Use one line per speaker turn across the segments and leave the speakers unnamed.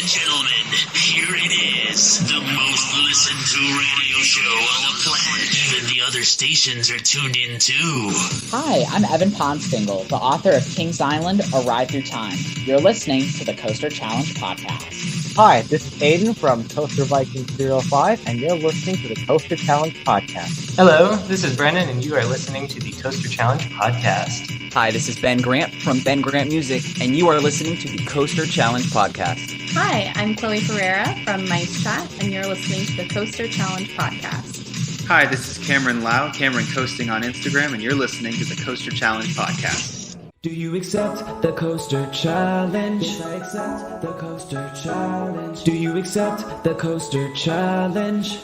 and gentlemen, here it is, the most listened to radio show on the planet. Even the other stations are tuned in too.
Hi, I'm Evan Ponstingle, the author of Kings Island, A Ride Through Time. You're listening to the Coaster Challenge podcast.
Hi, this is Aiden from Coaster Viking 05, and you're listening to the Coaster Challenge podcast.
Hello, this is Brennan, and you are listening to the Coaster Challenge podcast.
Hi, this is Ben Grant from Ben Grant Music, and you are listening to the Coaster Challenge podcast.
Hi, I'm Chloe Ferreira from Mice Chat, and you're listening to the Coaster Challenge podcast.
Hi, this is Cameron Lau, Cameron Coasting on Instagram, and you're listening to the Coaster Challenge podcast.
Do you accept the Coaster Challenge? Yes, I accept the Coaster Challenge. Do you accept the Coaster Challenge?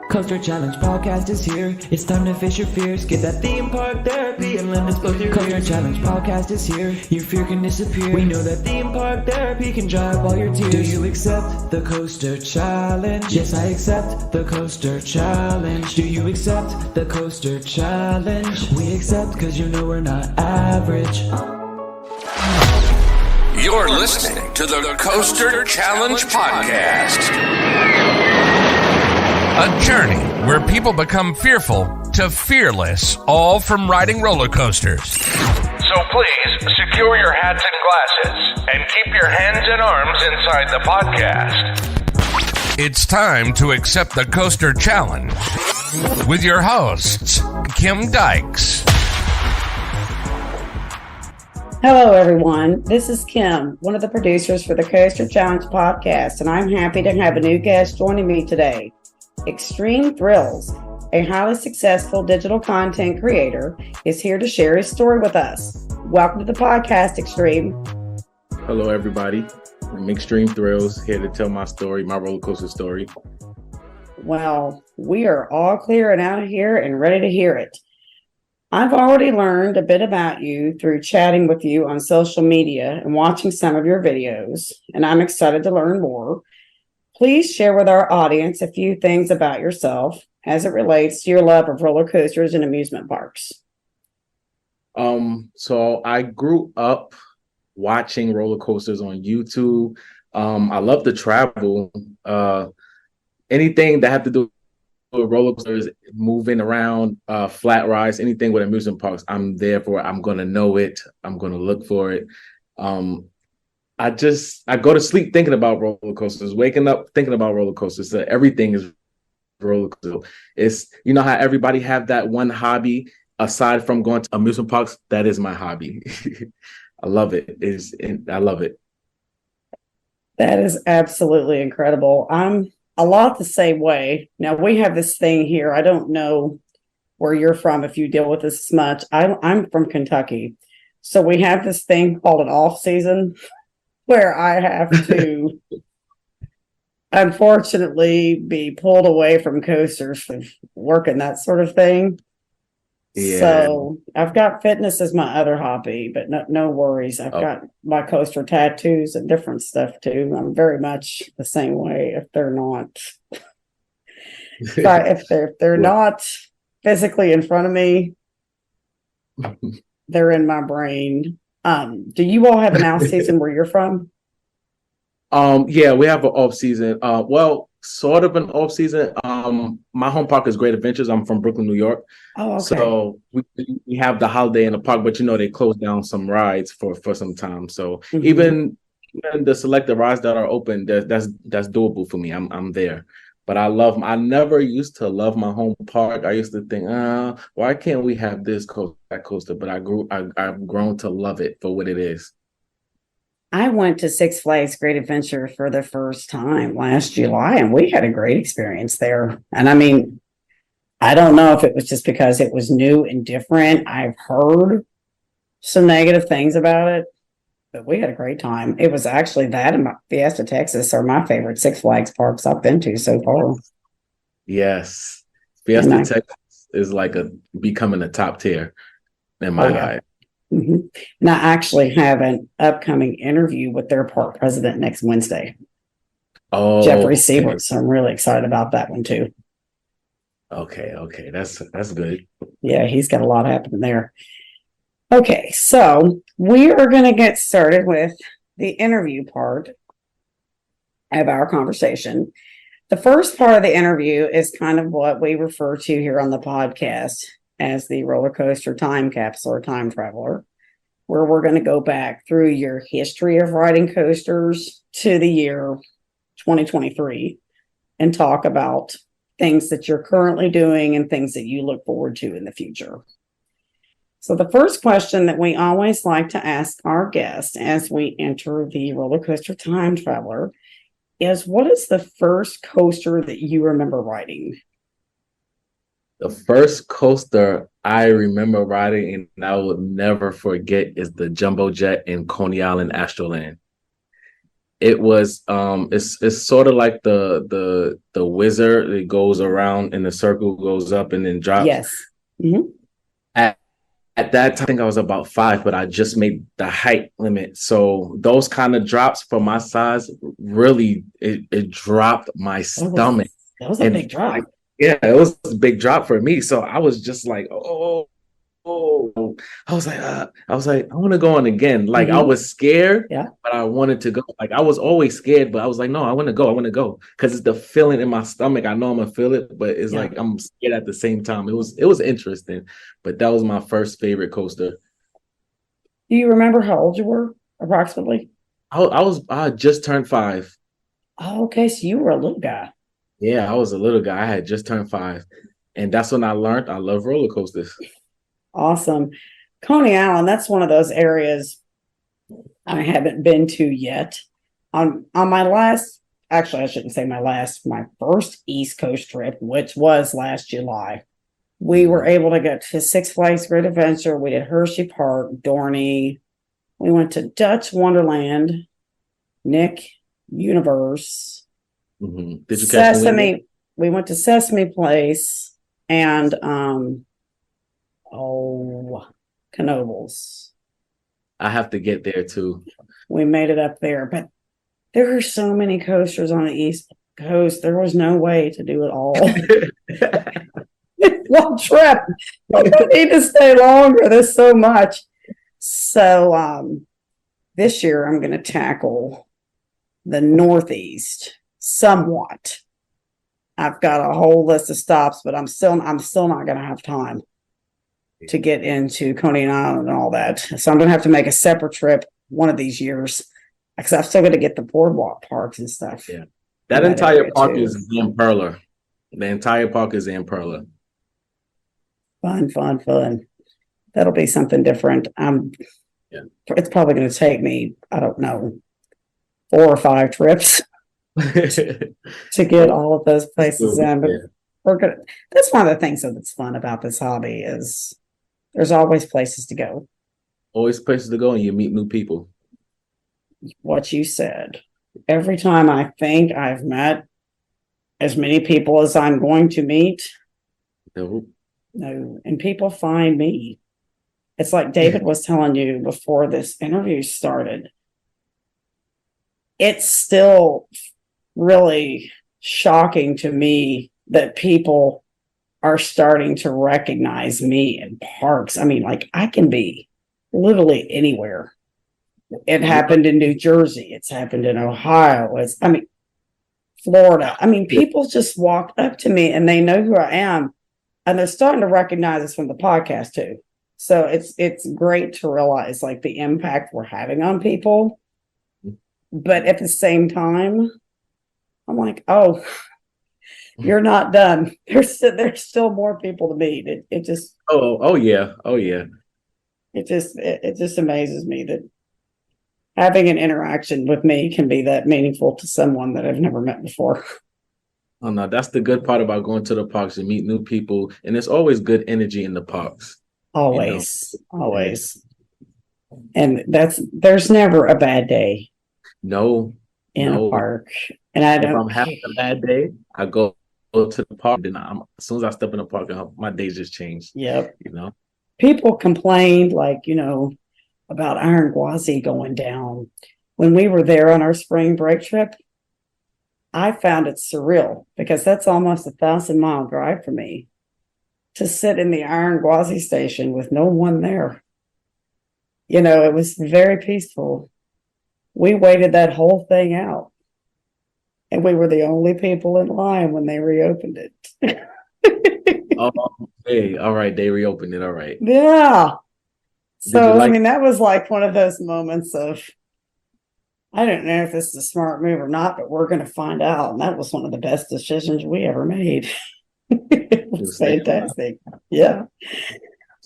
Coaster Challenge podcast is here. It's time to face your fears. Get that theme park therapy and let us both your Coaster Challenge podcast is here. Your fear can disappear. We know that theme park therapy can dry up all your tears. Do you accept the Coaster Challenge? Yes, I accept the Coaster Challenge. Do you accept the Coaster Challenge? We accept because you know we're not average.
You're listening to the Coaster Challenge podcast. A journey where people become fearful to fearless, all from riding roller coasters. So please, secure your hats and glasses and keep your hands and arms inside the podcast. It's time to accept the Coaster Challenge with your hosts, Kim Dykes.
Hello, everyone. This is Kim, one of the producers for the Coaster Challenge podcast, and I'm happy to have a new guest joining me today. Extreme Thrills, a highly successful digital content creator, is here to share his story with us. Welcome to the podcast, Extreme.
Hello, everybody. I'm Extreme Thrills, here to tell my story, my roller coaster story.
Well, we are all clear and out of here and ready to hear it. I've already learned a bit about you through chatting with you on social media and watching some of your videos, and I'm excited to learn more. Please share with our audience a few things about yourself as it relates to your love of roller coasters and amusement parks.
So I grew up watching roller coasters on YouTube. I love to travel. Anything that have to do with roller coasters, moving around, flat rides, anything with amusement parks, I'm there for it. I'm going to know it. I'm going to look for it. I go to sleep thinking about roller coasters, waking up thinking about roller coasters. So everything is roller coaster. It's, you know how everybody have that one hobby aside from going to amusement parks? That is my hobby. I love it. I love it.
That is absolutely incredible. I'm a lot the same way. Now, we have this thing here. I don't know where you're from, if you deal with this much. I'm from Kentucky. So we have this thing called an off season, where I have to, unfortunately, be pulled away from coasters for work and that sort of thing. Yeah. So I've got fitness as my other hobby, but no worries. I've got my coaster tattoos and different stuff too. I'm very much the same way. If they're not, if they're not physically in front of me, they're in my brain. Do you all have an off season where you're from?
Yeah, we have an off season. Well, sort of an off season. My home park is Great Adventures. I'm from Brooklyn, New York. Oh, okay. So we have the holiday in the park, but they close down some rides for some time. So even the selected rides that are open, that's doable for me. I'm there. But I never used to love my home park. I used to think, why can't we have this coaster, that coaster? But I've grown to love it for what it is.
I went to Six Flags Great Adventure for the first time last July, and we had a great experience there. And I mean, I don't know if it was just because it was new and different. I've heard some negative things about it, but we had a great time. It was actually that and Fiesta Texas are my favorite Six Flags parks I've been to so far.
Yes. Fiesta Texas is like becoming a top tier in my eye.
Mm-hmm. And I actually have an upcoming interview with their park president next Wednesday. Oh, Jeffrey Siebert. So I'm really excited about that one too.
Okay. That's good.
Yeah, he's got a lot happening there. Okay, so we are going to get started with the interview part of our conversation. The first part of the interview is kind of what we refer to here on the podcast as the roller coaster time capsule or time traveler, where we're going to go back through your history of riding coasters to the year 2023 and talk about things that you're currently doing and things that you look forward to in the future. So the first question that we always like to ask our guests as we enter the roller coaster time traveler is, what is the first coaster that you remember riding?
The first coaster I remember riding and I would never forget is the Jumbo Jet in Coney Island Astroland. It was it's sort of like the wizard. It goes around and the circle goes up and then drops.
Yes. Mm-hmm.
At that time, I think I was about 5, but I just made the height limit. So those kind of drops for my size, really, it dropped my stomach.
That was a big drop.
Yeah, it was a big drop for me. So I was just like, oh. I was like, I want to go on again. Like, I was scared, but I wanted to go. Like, I was always scared, but I was like, no, I want to go. Because it's the feeling in my stomach. I know I'm gonna feel it, but it's like I'm scared at the same time. It was interesting, but that was my first favorite coaster.
Do you remember how old you were approximately?
I just turned 5.
Oh, okay, so you were a little guy.
Yeah, I was a little guy. I had just turned 5, and that's when I learned I love roller coasters.
Awesome. Coney Island, that's one of those areas I haven't been to yet. On my last, actually, I shouldn't say my first East Coast trip, which was last July, we were able to go to Six Flags Great Adventure. We did Hershey Park, Dorney. We went to Dutch Wonderland, Nick Universe.
Mm-hmm. Did you catch
Sesame? We went to Sesame Place and Knoebels.
I have to get there too.
We made it up there, but there are so many coasters on the East Coast. There was no way to do it all. One trip. I need to stay longer. There's so much. So this year I'm going to tackle the Northeast somewhat. I've got a whole list of stops, but I'm still not going to have time to get into Coney Island and all that. So I'm going to have to make a separate trip one of these years because I'm still going to get the boardwalk parks and stuff.
Yeah. That entire park is in Perla. The entire park is in Perla.
Fun. That'll be something different. It's probably going to take me, I don't know, 4 or 5 trips to get all of those places in. But we're good. That's one of the things that's fun about this hobby is there's always places to go.
Always places to go, and you meet new people.
What you said. Every time I think I've met as many people as I'm going to meet, no, and people find me. It's like David was telling you before this interview started. It's still really shocking to me that people are starting to recognize me in parks. I mean, like, I can be literally anywhere. It happened in New Jersey. It's happened in Ohio. Florida. I mean, people just walk up to me and they know who I am, and they're starting to recognize us from the podcast too. So it's great to realize like the impact we're having on people. But at the same time, I'm like, oh, you're not done. There's still more people to meet. It just
oh yeah.
It just amazes me that having an interaction with me can be that meaningful to someone that I've never met before.
Oh no, that's the good part about going to the parks. You meet new people, and there's always good energy in the parks.
Always. And there's never a bad day.
No.
In a park. And
if I'm having a bad day, I go to the park. Then as soon as I step in the park, my day just changed.
Yep. People complained about Iron Gwazi going down. When we were there on our spring break trip, I found it surreal because that's almost 1,000-mile drive for me to sit in the Iron Gwazi station with no one there. It was very peaceful. we waited that whole thing out. And we were the only people in line when they reopened it.
Oh, hey, all right, they reopened it. All right.
Yeah. So,
like-
I mean, that was like one of those moments of, I don't know if this is a smart move or not, but we're going to find out. And that was one of the best decisions we ever made. It was fantastic. Yeah.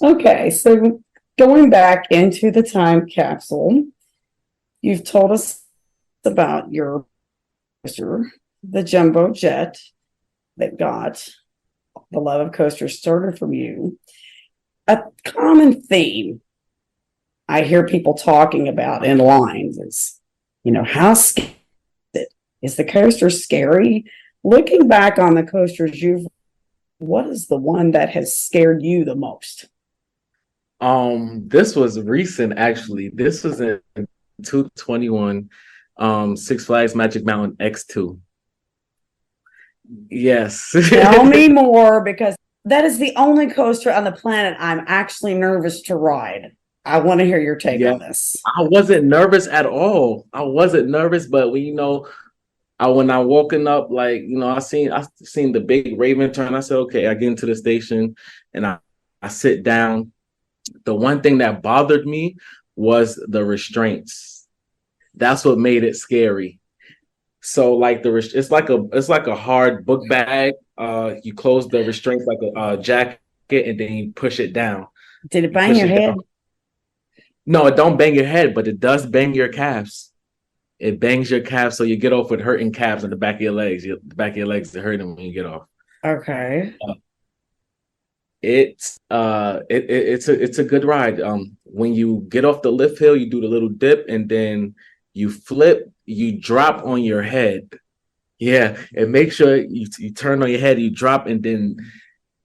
Okay. So, going back into the time capsule, you've told us about your coaster, the jumbo jet that got the love of coasters started from you. A common theme I hear people talking about in lines is, how scary is the coaster scary? Looking back on the coasters what is the one that has scared you the most?
This was recent actually. This was in 2021, Six Flags Magic Mountain X2. Yes.
Tell me more, because that is the only coaster on the planet I'm actually nervous to ride. I want to hear your take on this.
I wasn't nervous at all. I wasn't nervous, but when when I woken up, I seen the big Raven turn. I said, okay, I get into the station and I sit down. The one thing that bothered me was the restraints. That's what made it scary. So it's like a hard book bag. You close the restraints like a jacket, and then you push it down.
Did it bang your head?
No, it don't bang your head, but it does bang your calves. It bangs your calves, so you get off with hurting calves in the back of your legs. The back of your legs are hurting when you get off.
Okay.
It's a good ride. When you get off the lift hill, you do the little dip, and then you flip, you drop on your head. Yeah, and make sure you turn on your head, you drop, and then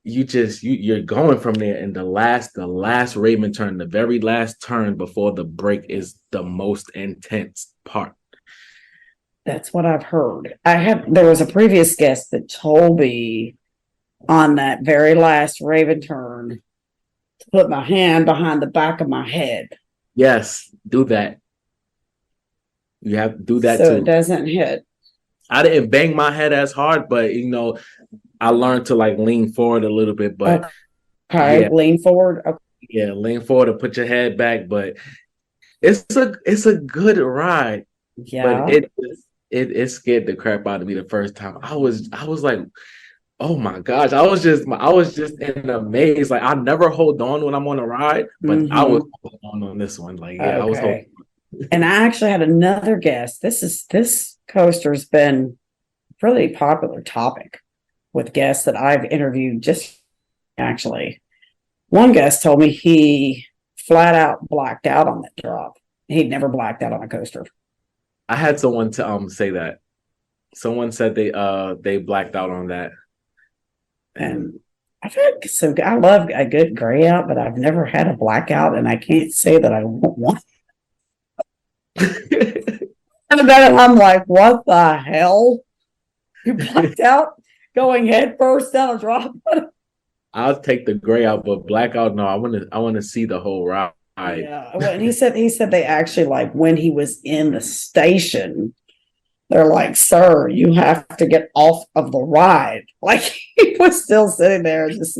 you're going from there. And the last Raven turn, the very last turn before the break, is the most intense part.
That's what I've heard. There was a previous guest that told me on that very last Raven turn to put my hand behind the back of my head.
Yes, do that. You have to do that
so
too.
It doesn't hit.
I didn't bang my head as hard, but I learned to lean forward a little bit. But
lean forward. Okay.
Yeah, lean forward and put your head back. But it's a good ride.
Yeah.
But it scared the crap out of me the first time. I was like, oh my gosh! I was just in a maze. Like, I never hold on when I'm on a ride, but I was holding on this one. I was holding.
And I actually had another guest. This coaster's been a really popular topic with guests that I've interviewed. Just actually, one guest told me he flat out blacked out on that drop. He'd never blacked out on a coaster.
I had someone to say that. Someone said they blacked out on that.
And I love a good gray out, but I've never had a blackout, and I can't say that I want one. And then I'm like, what the hell? You blacked out going head first down a drop?
I'll take the gray out, but blackout, no. I want to see the whole ride.
Yeah. Well, and he said they actually, when he was in the station, they're like, sir, you have to get off of the ride. He was still sitting there just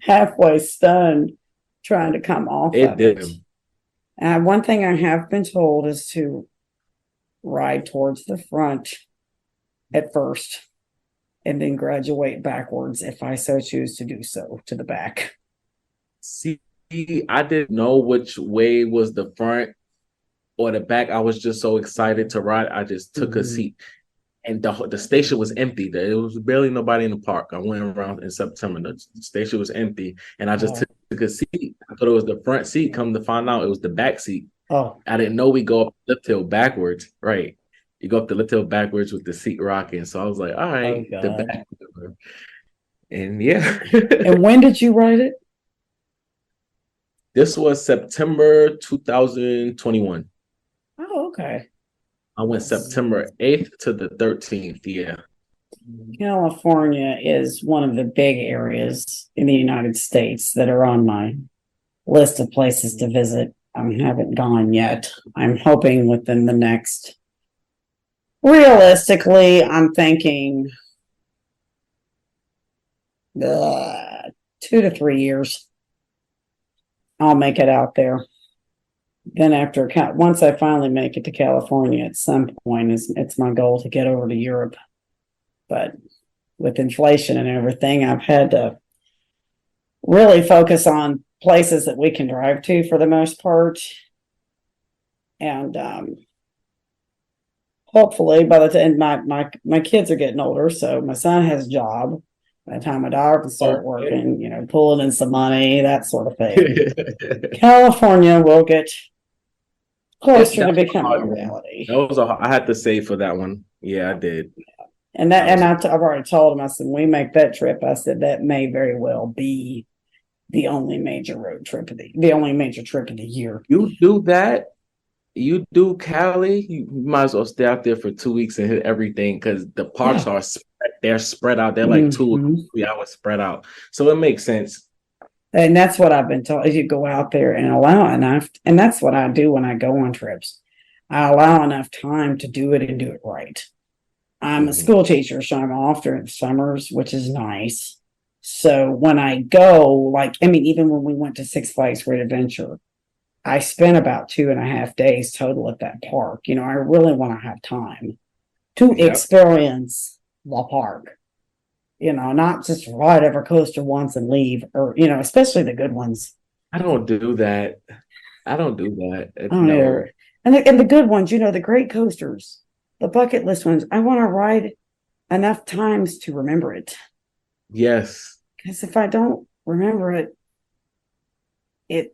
halfway stunned, trying to come off of it. And one thing I have been told is to ride towards the front at first and then graduate backwards if I so choose to do so to the back.
See, I didn't know which way was the front or the back. I was just so excited to ride. I just took a seat, and the station was empty. There was barely nobody in the park. I went around in September. The station was empty, and I just took a seat. I thought it was the front seat. Come to find out, it was the back seat.
Oh,
I didn't know we go up the lift hill backwards. Right, you go up the lift hill backwards with the seat rocking. So I was like, all right, the back. And yeah.
And when did you ride it?
This was September 2021.
Oh, okay.
I went September 8th to the 13th. Yeah.
California is one of the big areas in the United States that are on my list of places to visit. I haven't gone yet. I'm hoping within the next, realistically, I'm thinking 2 to 3 years. I'll make it out there. Then once I finally make it to California at some point, it's my goal to get over to Europe. But with inflation and everything, I've had to really focus on places that we can drive to for the most part. And hopefully by the time my kids are getting older, so my son has a job. By the time my daughter can start working, pulling in some money, that sort of thing. California will get closer to becoming a reality.
I had to save for that one. Yeah, I did.
And I've already told him, I said, when we make that trip, I said, that may very well be the only major road trip the only major trip of the year.
You do that, you do Cali, you might as well stay out there for 2 weeks and hit everything, because the parks are spread out. They're like 2 or 3 hours spread out. So it makes sense.
And that's what I've been told, is you go out there and allow enough. And that's what I do when I go on trips. I allow enough time to do it and do it right. I'm a school teacher, so I'm off during summers, which is nice. So when I go, even when we went to Six Flags Great Adventure, I spent about 2.5 days total at that park. I really want to have time to experience the park, not just ride every coaster once and leave, or, especially the good ones.
I don't do that.
I don't either. And the good ones, the great coasters, the bucket list ones, I want to ride enough times to remember it.
Yes.
Because if I don't remember it, it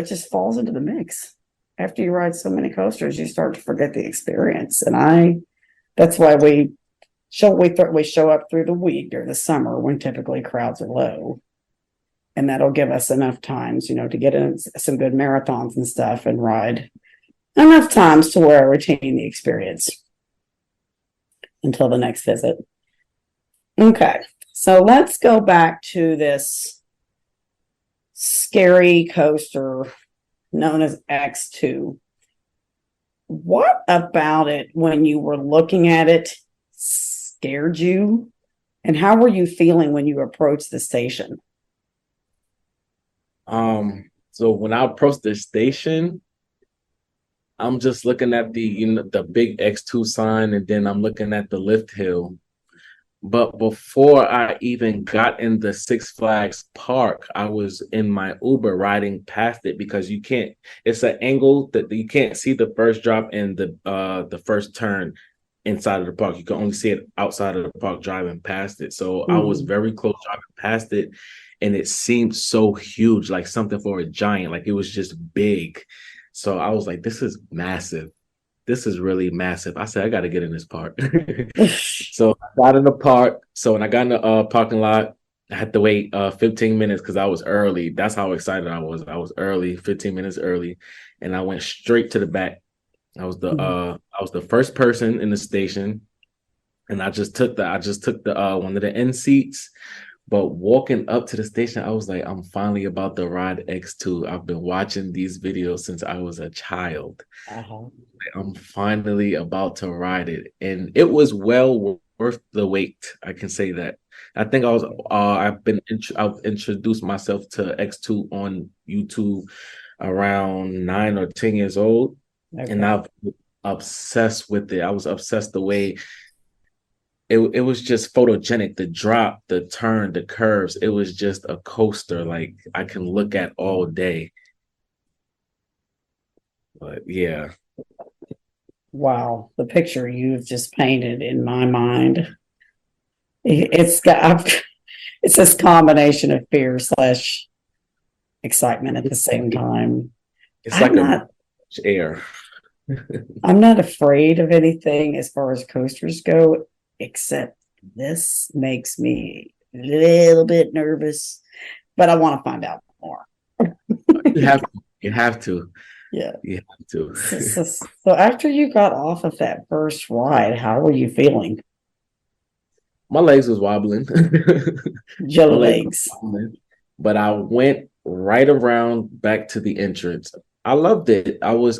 just falls into the mix. After you ride so many coasters, you start to forget the experience. And that's why we show up through the week or the summer when typically crowds are low. And that'll give us enough times, to get in some good marathons and stuff and ride enough times to where I retain the experience until the next visit. Okay. So let's go back to this scary coaster known as X2. What about it when you were looking at it scared you? And how were you feeling when you approached the station?
So when I approached the station, I'm just looking at the big X2 sign, and then I'm looking at the lift hill. But before I even got in the Six Flags park, I was in my Uber riding past it, because it's an angle that you can't see the first drop and the first turn inside of the park. You can only see it outside of the park driving past it. So I was very close driving past it, and it seemed so huge, like something for a giant, like it was just big. So I was like, this is massive. This is really massive. I said, I got to get in this park. So I got in the park. So when I got in the parking lot, I had to wait 15 minutes because I was early. That's how excited I was. I was early, 15 minutes early, and I went straight to the back. I was the first person in the station, and I just took the one of the end seats. But walking up to the station, I was like, I'm finally about to ride X2. I've been watching these videos since I was a child. I'm finally about to ride it. And it was well worth the wait. I can say that. I think I've introduced myself to X2 on YouTube around 9 or 10 years old. Okay. And I've been obsessed with it. I was obsessed the way it was just photogenic, the drop, the turn, the curves. It was just a coaster like I can look at all day. But yeah.
Wow, the picture you've just painted in my mind. It's this combination of fear / excitement at the same time.
It's like air.
I'm not afraid of anything as far as coasters go, except this makes me a little bit nervous, but I want to find out more.
You have to.
Yeah.
You have to.
So after you got off of that first ride, how were you feeling?
My legs was wobbling.
Your legs.
But I went right around back to the entrance. I loved it.
Okay.
I was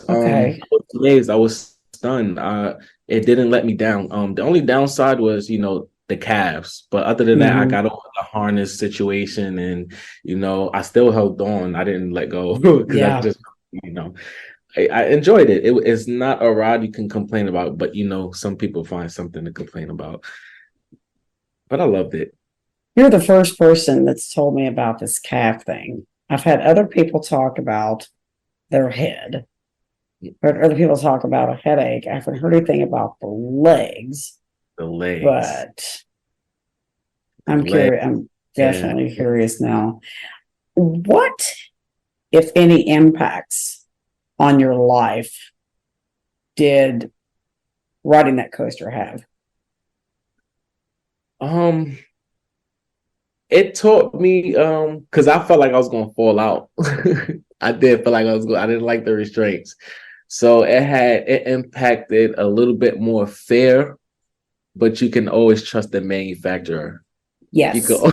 amazed. I was stunned. It didn't let me down. The only downside was, the calves. But other than that, I
Mhm.
got over the harness situation, and I still held on. I didn't let go because I
Yeah.
just, you know, I enjoyed it. It's not a ride you can complain about, but some people find something to complain about. But I loved it.
You're the first person that's told me about this calf thing. I've had other people talk about their head. Heard other people talk about a headache. I haven't heard anything about the legs,
The legs.
but
The
I'm
legs.
curious. I'm
Yeah.
definitely curious now. What, if any, impacts on your life did riding that coaster have?
Um, it taught me because I felt like I was gonna fall out. I did feel like I didn't like the restraints. So it impacted a little bit more fair, but you can always trust the manufacturer. You
Yes.
can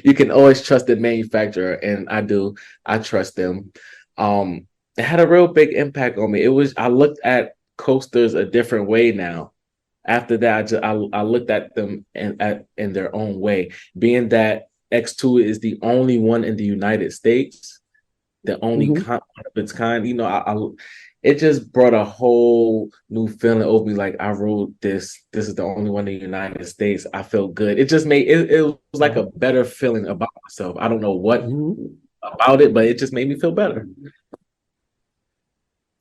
you can always trust the manufacturer, and I do. I trust them. It had a real big impact on me. I looked at coasters a different way now. After that, I looked at them in their own way. Being that X2 is the only one in the United States, the only
Mhm.
one of its kind. It just brought a whole new feeling over me. Like I rode this. This is the only one in the United States. I felt good. It just made it was like a better feeling about myself. I don't know what
Mhm.
about it, but it just made me feel better.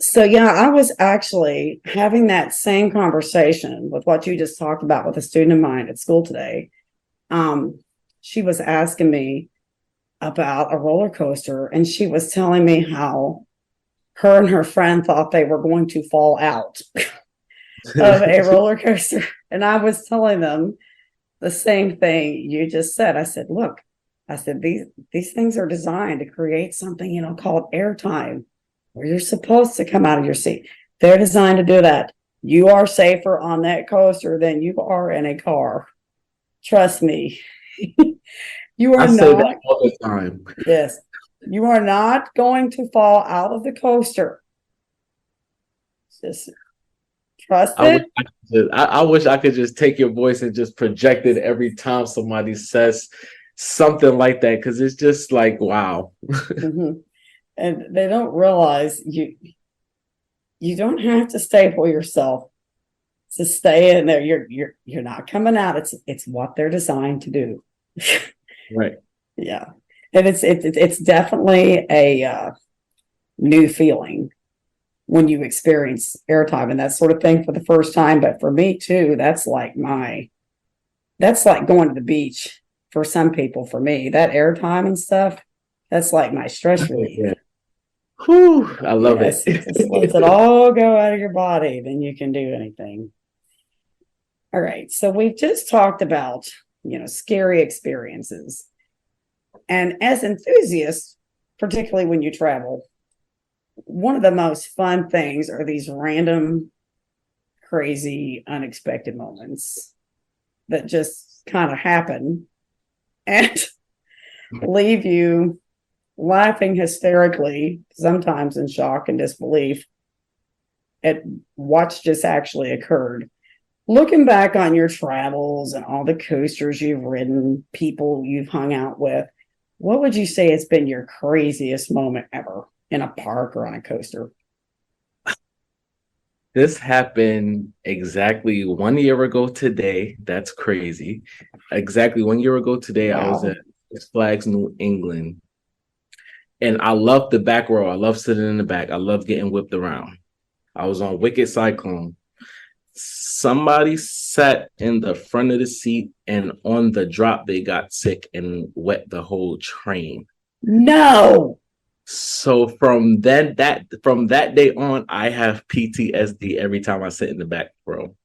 So yeah, I was actually having that same conversation with what you just talked about with a student of mine at school today. She was asking me about a roller coaster, and she was telling me how her and her friend thought they were going to fall out of a roller coaster. And I was telling them the same thing you just said. I said, look, I said, these things are designed to create something, called airtime, where you're supposed to come out of your seat. They're designed to do that. You are safer on that coaster than you are in a car. Trust me. You
I
are
say that
not,
all the time.
yes, you are not going to fall out of the coaster. Just trust
I wish
it.
I wish I could just take your voice and just project it every time somebody says something like that, because it's just like wow.
Mhm. And they don't realize you don't have to staple yourself to stay in there. You're not coming out. It's what they're designed to do.
Right.
Yeah. And it's definitely a new feeling when you experience airtime and that sort of thing for the first time. But for me too, that's like going to the beach for some people. For me, that airtime and stuff, that's like my stress relief.
Yeah. Whew, I love
Yes,
it.
just lets it all go out of your body, then you can do anything. All right. So we've just talked about, scary experiences. And as enthusiasts, particularly when you travel, one of the most fun things are these random, crazy, unexpected moments that just kind of happen and leave you laughing hysterically, sometimes in shock and disbelief at what's just actually occurred. Looking back on your travels and all the coasters you've ridden, people you've hung out with, what would you say has been your craziest moment ever in a park or on a coaster?
This happened exactly 1 year ago today. That's crazy. Exactly 1 year ago today, I was
Wow.
at Six Flags New England. And I love the back row. I love sitting in the back. I love getting whipped around. I was on Wicked Cyclone. Somebody sat in the front of the seat, and on the drop, they got sick and wet the whole train.
No.
So from that day on, I have PTSD every time I sit in the back row.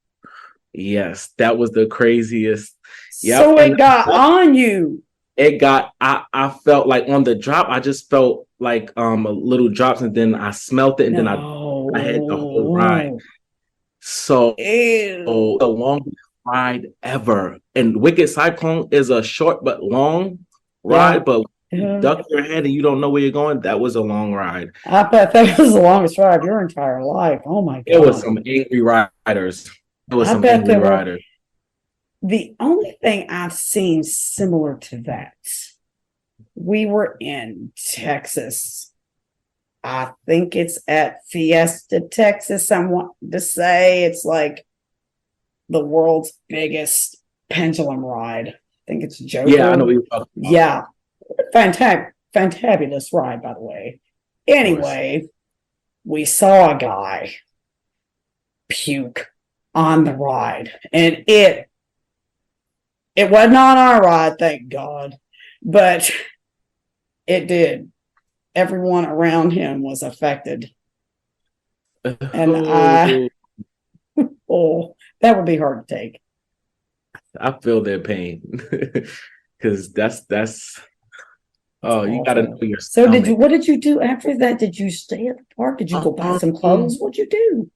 Yes, that was the craziest. Yep.
So
And
it got on you.
I felt like on the drop, I just felt like a little drops, and then I smelt it, and then I had the whole ride.
No.
So
Ew.
the longest ride ever. And Wicked Cyclone is a short but long
Yeah.
ride, but duck your head and you don't know where you're going. That was a long ride.
I bet that was the longest ride of your entire life. Oh my God.
It was some angry riders. It was
I
some
bet
angry
there were.
riders.
The only thing I've seen similar to that, we were in Texas. I think it's at Fiesta, Texas. I want to say it's like the world's biggest pendulum ride. I think it's Joker.
Yeah, I know what you're talking about.
Yeah. Fantabulous ride, by the way. Anyway, we saw a guy puke on the ride, and it wasn't on our ride, thank God, but it did. Everyone around him was affected. And that would be hard to take.
I feel their pain. Because that's you gotta know your stomach.
So what did you do after that? Did you stay at the park? Did you go buy some clothes? What'd you do?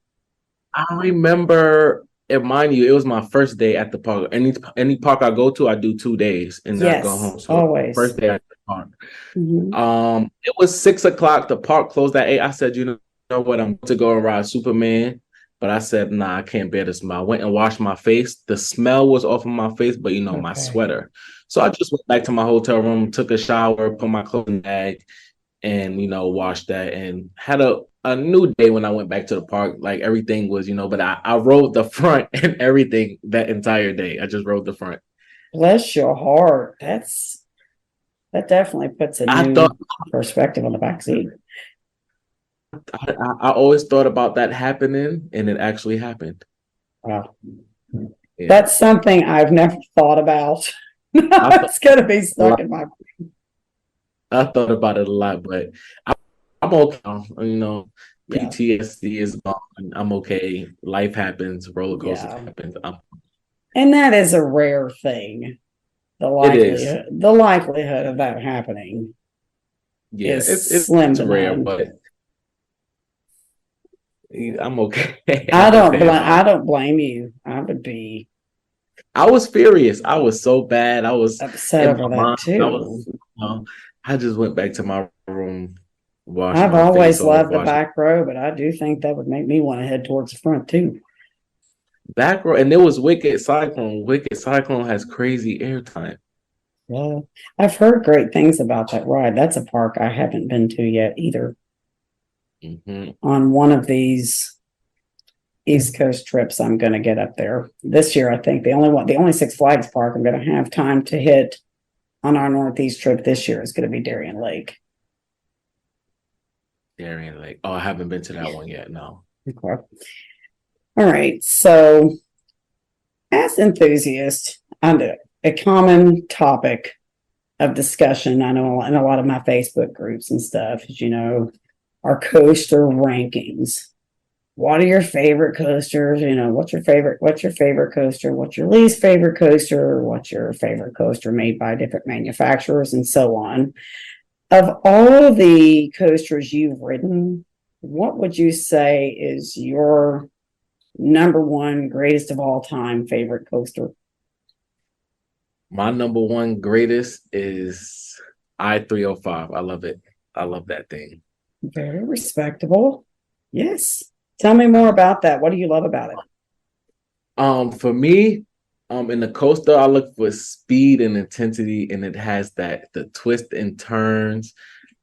I remember, and mind you, it was my first day at the park. Any park I go to, I do 2 days and then I go home. So
always.
First day at the park. It was 6 o'clock. The park closed at 8. I said, you know what? I'm to go and ride Superman. But I said, nah, I can't bear the smell. I went and washed my face. The smell was off of my face, but my sweater. So I just went back to my hotel room, took a shower, put my clothes in the bag, and washed that, and had a new day when I went back to the park. Like everything was, but I rode the front and everything that entire day. I just rode the front.
Bless your heart. That definitely puts a new perspective on the backseat.
I always thought about that happening, and it actually happened.
Wow. Yeah. That's something I've never thought about. It's going to be stuck in my brain.
I thought about it a lot, but I'm okay. PTSD is gone. I'm okay. Life happens. Roller coasters happens.
And that is a rare thing. The likelihood of that happening.
Yeah, it's slim. It's rare, but I'm okay.
I don't blame you. I
was furious. I was so bad. I was
upset over that too.
I just went back to my room.
I've always loved the back row, but I do think that would make me want to head towards the front too.
Back row, and there was Wicked Cyclone. Wicked Cyclone has crazy airtime.
Yeah, I've heard great things about that ride. That's a park I haven't been to yet either. On one of these East Coast trips, I'm going to get up there this year. I think the only Six Flags park I'm going to have time to hit on our Northeast trip this year is going to be Darien Lake.
Darien Lake. Oh, I haven't been to that one yet. No.
Okay. All right. So, as enthusiasts, a common topic of discussion, I know in a lot of my Facebook groups and stuff, is our coaster rankings. What are your favorite coasters? What's your favorite coaster? What's your least favorite coaster? What's your favorite coaster made by different manufacturers and so on? Of all the coasters you've ridden, what would you say is your number one greatest of all time favorite coaster?
My number one greatest is I-305. I love it. I love that thing.
Very respectable. Yes. Tell me more about that. What do you love about it?
For me, in the coaster, I look for speed and intensity, and it has the twist and turns,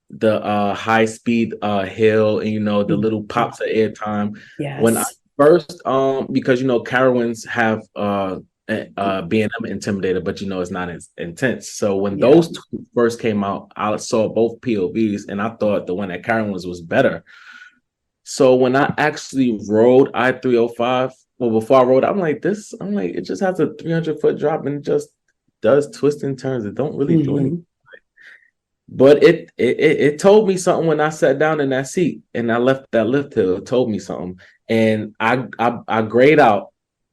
the high speed hill, and the little pops of airtime.
Yes.
When I first, because Carowinds have B&M Intimidator, but it's not as intense. So when those two first came out, I saw both POVs, and I thought the one at Carowinds was better. So when I actually rode I-305, before I rode, I'm like, it just has a 300-foot drop and it just does twists and turns. It don't really do anything. But it told me something when I sat down in that seat and I left that lift hill. It told me something. And I grayed out.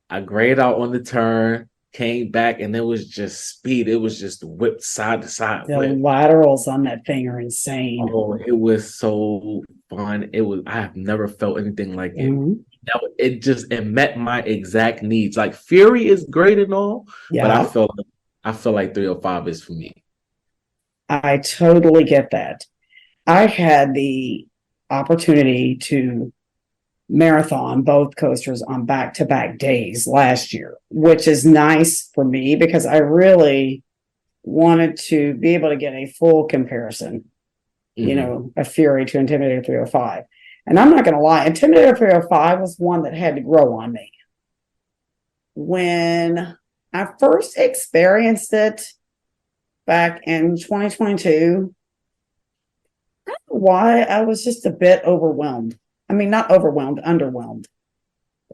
I grayed out on the turn, came back, and it was just speed. It was just whipped side to side.
The laterals on that thing are insane.
Oh, it was so fun. I have never felt anything like it. It met my exact needs. Like Fury is great and all, but I feel like 305 is for me.
I totally get that. I had the opportunity to marathon both coasters on back-to-back days last year, which is nice for me because I really wanted to be able to get a full comparison, of Fury to Intimidator 305. And I'm not going to lie, Intimidator 305 was one that had to grow on me. When I first experienced it back in 2022, I don't know why I was just a bit overwhelmed. I mean, not overwhelmed, underwhelmed.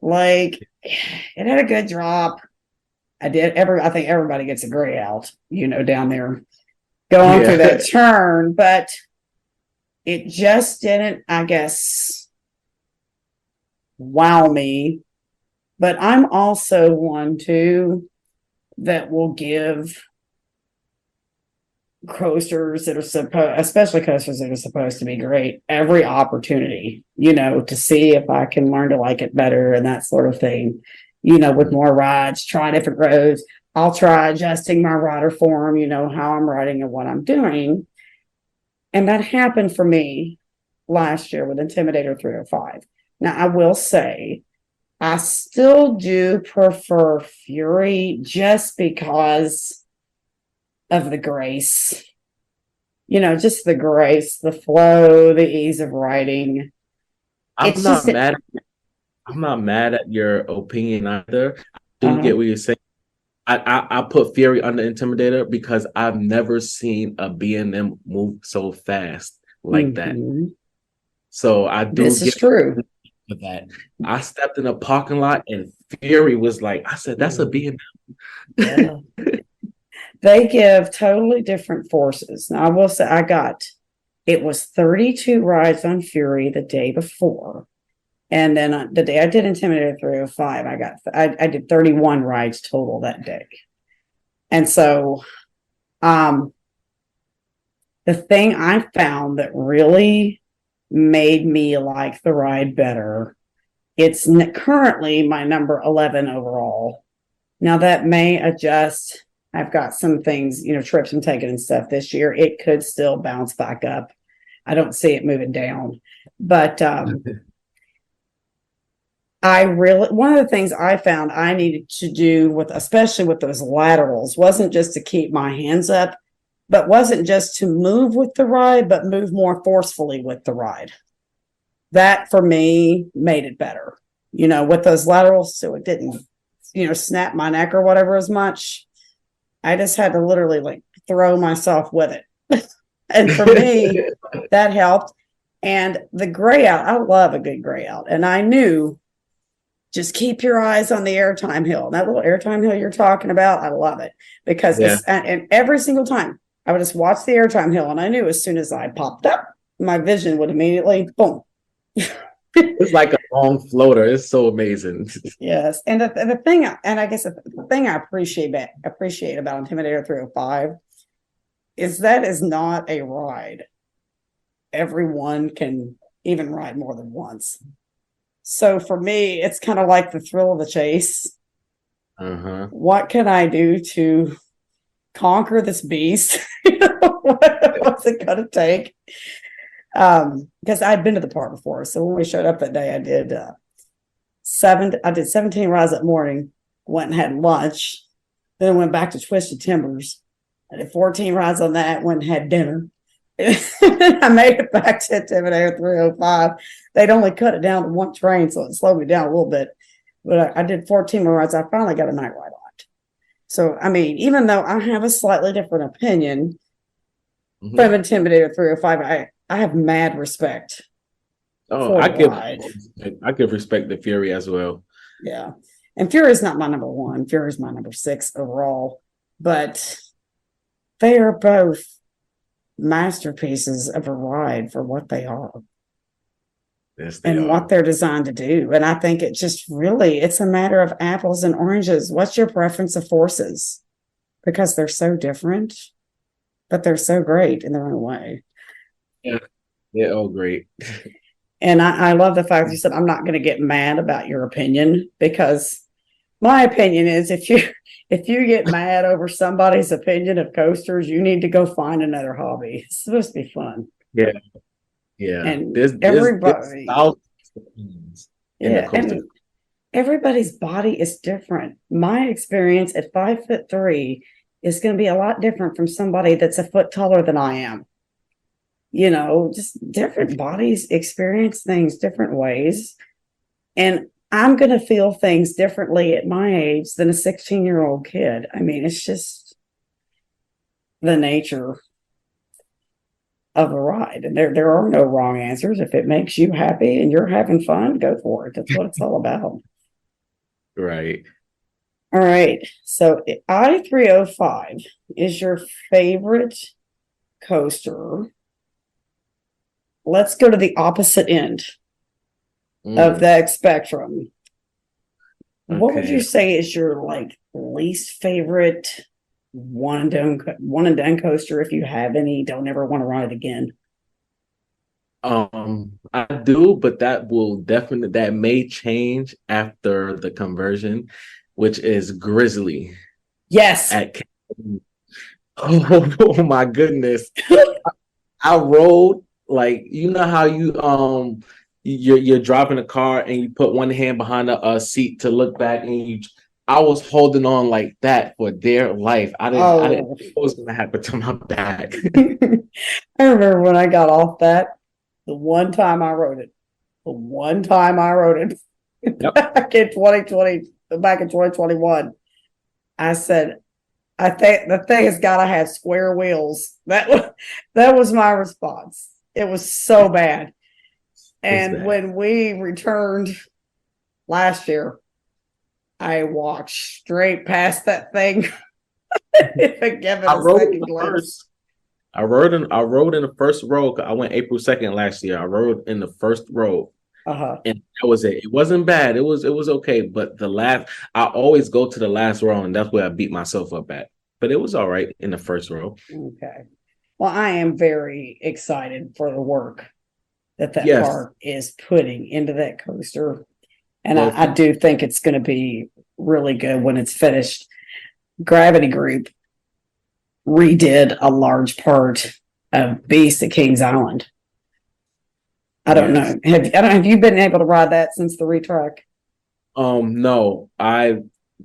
Like, it had a good drop. I think everybody gets a gray out, down there going through that turn, but it just didn't, I guess, wow me. But I'm also one too that will give coasters that are especially coasters that are supposed to be great, every opportunity, to see if I can learn to like it better and that sort of thing. With more rides, try different roads. I'll try adjusting my rider form, how I'm riding and what I'm doing. And that happened for me last year with Intimidator 305. Now, I will say, I still do prefer Fury just because of the grace. Just the grace, the flow, the ease of riding.
I'm not mad at your opinion either. I do get what you're saying. I put Fury under Intimidator because I've never seen a B&M move so fast like that. So I do.
This is true.
For that, I stepped in a parking lot and Fury was like, I said, that's a B&M.
Yeah. They give totally different forces. Now I will say it was 32 rides on Fury the day before. And then the day I did Intimidator 305, I did 31 rides total that day. And so the thing I found that really made me like the ride better, it's currently my number 11 overall. Now that may adjust. I've got some things, trips I'm taking and stuff this year. It could still bounce back up. I don't see it moving down. But one of the things I found I needed to do especially with those laterals, wasn't just to keep my hands up, but wasn't just to move with the ride, but move more forcefully with the ride. That for me made it better, with those laterals. So it didn't, snap my neck or whatever as much. I just had to literally throw myself with it. And for me, that helped. And the gray out, I love a good gray out. And I knew, just keep your eyes on the airtime hill. That little airtime hill you're talking about, I love it. Because and every single time I would just watch the airtime hill, and I knew as soon as I popped up, my vision would immediately, boom.
It's like a long floater. It's so amazing.
Yes. And the thing, and I guess the thing I appreciate about Intimidator 305 is that is not a ride everyone can even ride more than once. So for me, it's kind of like the thrill of the chase. What can I do to conquer this beast? What's it going to take? Because I'd been to the park before. So when we showed up that day, I did 17 rides that morning, went and had lunch, then I went back to Twisted Timbers. I did 14 rides on that, went and had dinner. I made it back to Intimidator 305. They'd only cut it down to one train, so it slowed me down a little bit. But I did 14 more rides. I finally got a night ride on it. So, I mean, even though I have a slightly different opinion from Intimidator 305, I have mad respect.
Oh, I give respect to Fury as well.
Yeah. And Fury is not my number one. Fury is my number 6 overall. But they are both masterpieces of a ride for what they are.
Yes,
what they're designed to do. And I think it just really, it's a matter of apples and oranges. What's your preference of forces? Because they're so different, but they're so great in their own way.
Yeah, they're all great.
And I love the fact that you said, I'm not going to get mad about your opinion, because My opinion is if you get mad over somebody's opinion of coasters, you need to go find another hobby. It's supposed to be fun.
Yeah. Yeah.
And
There's
everybody,
thousands of opinions in the
yeah,
coaster.
and everybody's body is different. My experience at 5'3" is going to be a lot different from somebody that's a foot taller than I am. You know, just different bodies experience things different ways. And I'm going to feel things differently at my age than a 16-year-old kid. I mean, it's just the nature of a ride. And there are no wrong answers. If it makes you happy and you're having fun, go for it. That's what it's all about.
Right.
All right. So I-305 is your favorite coaster. Let's go to the opposite end of that spectrum. What would you say is your like least favorite one and done coaster? If you have any, don't ever want to ride it again.
I do, but that may change after the conversion, which is Grizzly.
Yes.
Oh my goodness. I rode like, you know how you're driving a car and you put one hand behind a seat to look back, and I was holding on like that for dear life. I didn't know what was going to happen to my back.
I remember when I got off that, the one time I rode it,
Yep.
back in 2021, I said, I think the thing has got to have square wheels. That was my response. It was so bad. And when we returned last year, I walked straight past that thing.
I rode in the first row. I went April 2nd last year. I rode in the first row. And that was it. It wasn't bad. It was okay. But I always go to the last row, and that's where I beat myself up at. But it was all right in the first row.
Okay. Well, I am very excited for the work that park is putting into that coaster. And I do think it's going to be really good when it's finished. Gravity Group redid a large part of Beast at Kings Island. I don't know. Have you been able to ride that since the retrack?
No.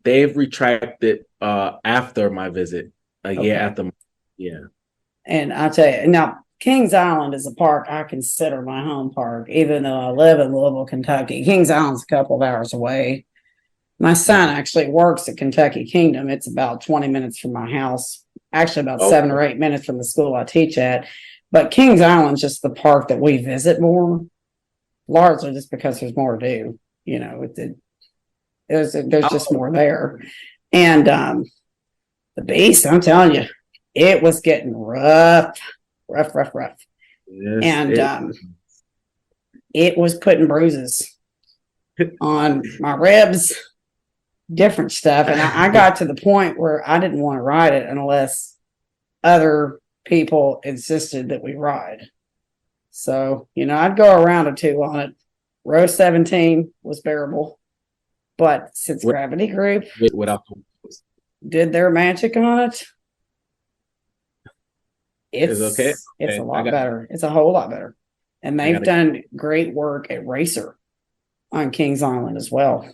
They've retracted after my visit. A year after And
I'll tell you now, Kings Island is a park I consider my home park, even though I live in Louisville, Kentucky. Kings Island's a couple of hours away. My son actually works at Kentucky Kingdom. It's about 20 minutes from my house, actually about 7 or 8 minutes from the school I teach at. But Kings Island's just the park that we visit more, largely just because there's more to do. You know, there's just more there. And the Beast, I'm telling you, it was getting rough. Yes, and it was putting bruises on my ribs, different stuff. And I got to the point where I didn't want to ride it unless other people insisted that we ride. So, you know, I'd go around or two on it. Row 17 was bearable. But since Gravity Group did their magic on it, it's okay. It's a lot better. It's a whole lot better. And they've done great work at Racer on Kings Island as well.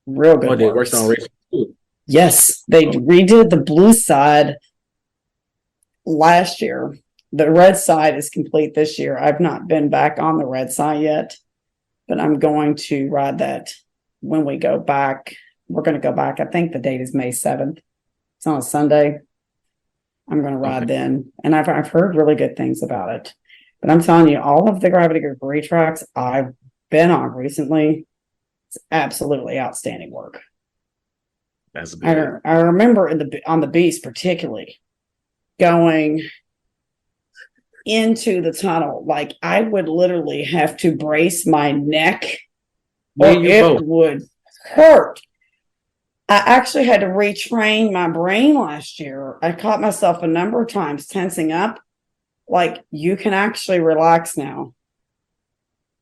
Real good.
They worked on Racer too.
Yes, they redid the blue side last year. The red side is complete this year. I've not been back on the red side yet, but I'm going to ride that when we go back. We're going to go back. I think the date is May 7th. It's on a Sunday. I'm going to ride then. And I've heard really good things about it. But I'm telling you, all of the Gravity Group retracks I've been on recently, it's absolutely outstanding work.
That's good.
I remember on the Beast particularly going into the tunnel, like I would literally have to brace my neck or it would hurt. I actually had to retrain my brain last year. I caught myself a number of times tensing up. Like, you can actually relax now.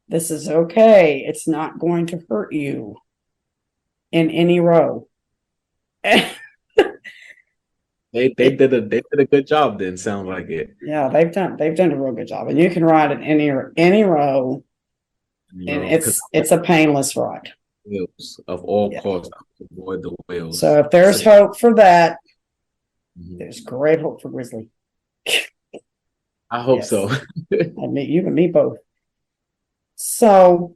This is okay. It's not going to hurt you. in any row.
They did a good job. Then sound like it.
Yeah, they've done a real good job, and you can ride in any row, and it's a painless ride.
Wheels of all costs, avoid the wheels.
So if there's hope for that, there's great hope for Grizzly.
I hope so.
You and me both. So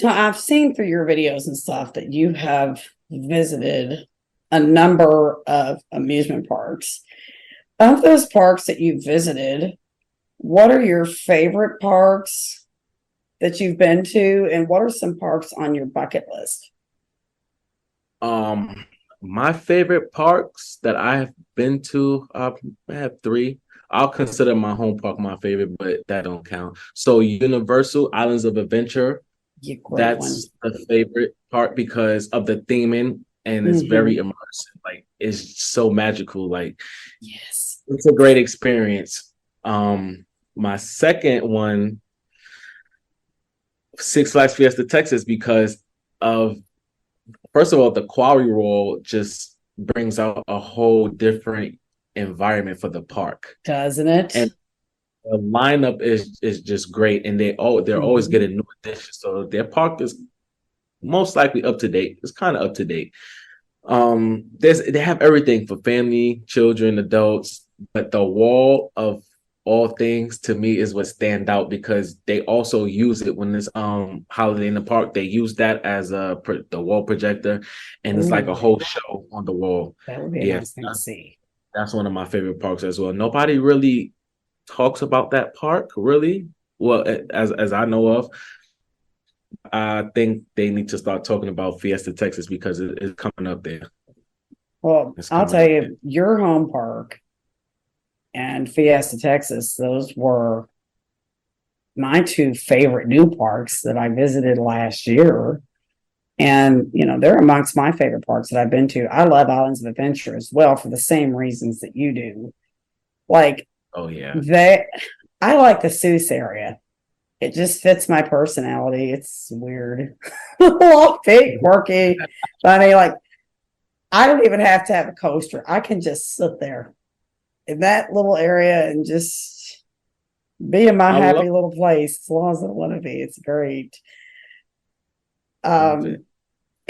I've seen through your videos and stuff that you have visited a number of amusement parks. Of those parks that you visited, what are your favorite parks that you've been to, and what are some parks on your bucket list?
My favorite parks that I have been to, I have 3. I'll consider my home park my favorite, but that don't count. So Universal Islands of Adventure, that's the favorite part because of the theming, and it's very immersive. Like, it's so magical. Like,
yes,
it's a great experience. My second one, Six Flags Fiesta Texas, because of, first of all, the Quarry Roll just brings out a whole different environment for the park,
doesn't it?
And the lineup is just great, and they're always getting new additions. So their park is most likely up to date. It's kind of up to date. They have everything for family, children, adults, but the Wall of All Things to me is what stand out because they also use it when it's Holiday in the Park. They use that as the wall projector, and it's like a whole show on the wall.
That would be a nice thing to see.
That's one of my favorite parks as well. Nobody really talks about that park, really. Well, as I know of, I think they need to start talking about Fiesta Texas because it's coming up there.
Well, I'll tell you, your home park and Fiesta Texas, those were my 2 favorite new parks that I visited last year. And, they're amongst my favorite parks that I've been to. I love Islands of Adventure as well for the same reasons that you do. Like,
oh, yeah.
I like the Seuss area. It just fits my personality. It's weird. Little big, quirky, funny. Like, I don't even have to have a coaster. I can just sit there in that little area and just be in my happy little place as long as I want to be. It's great.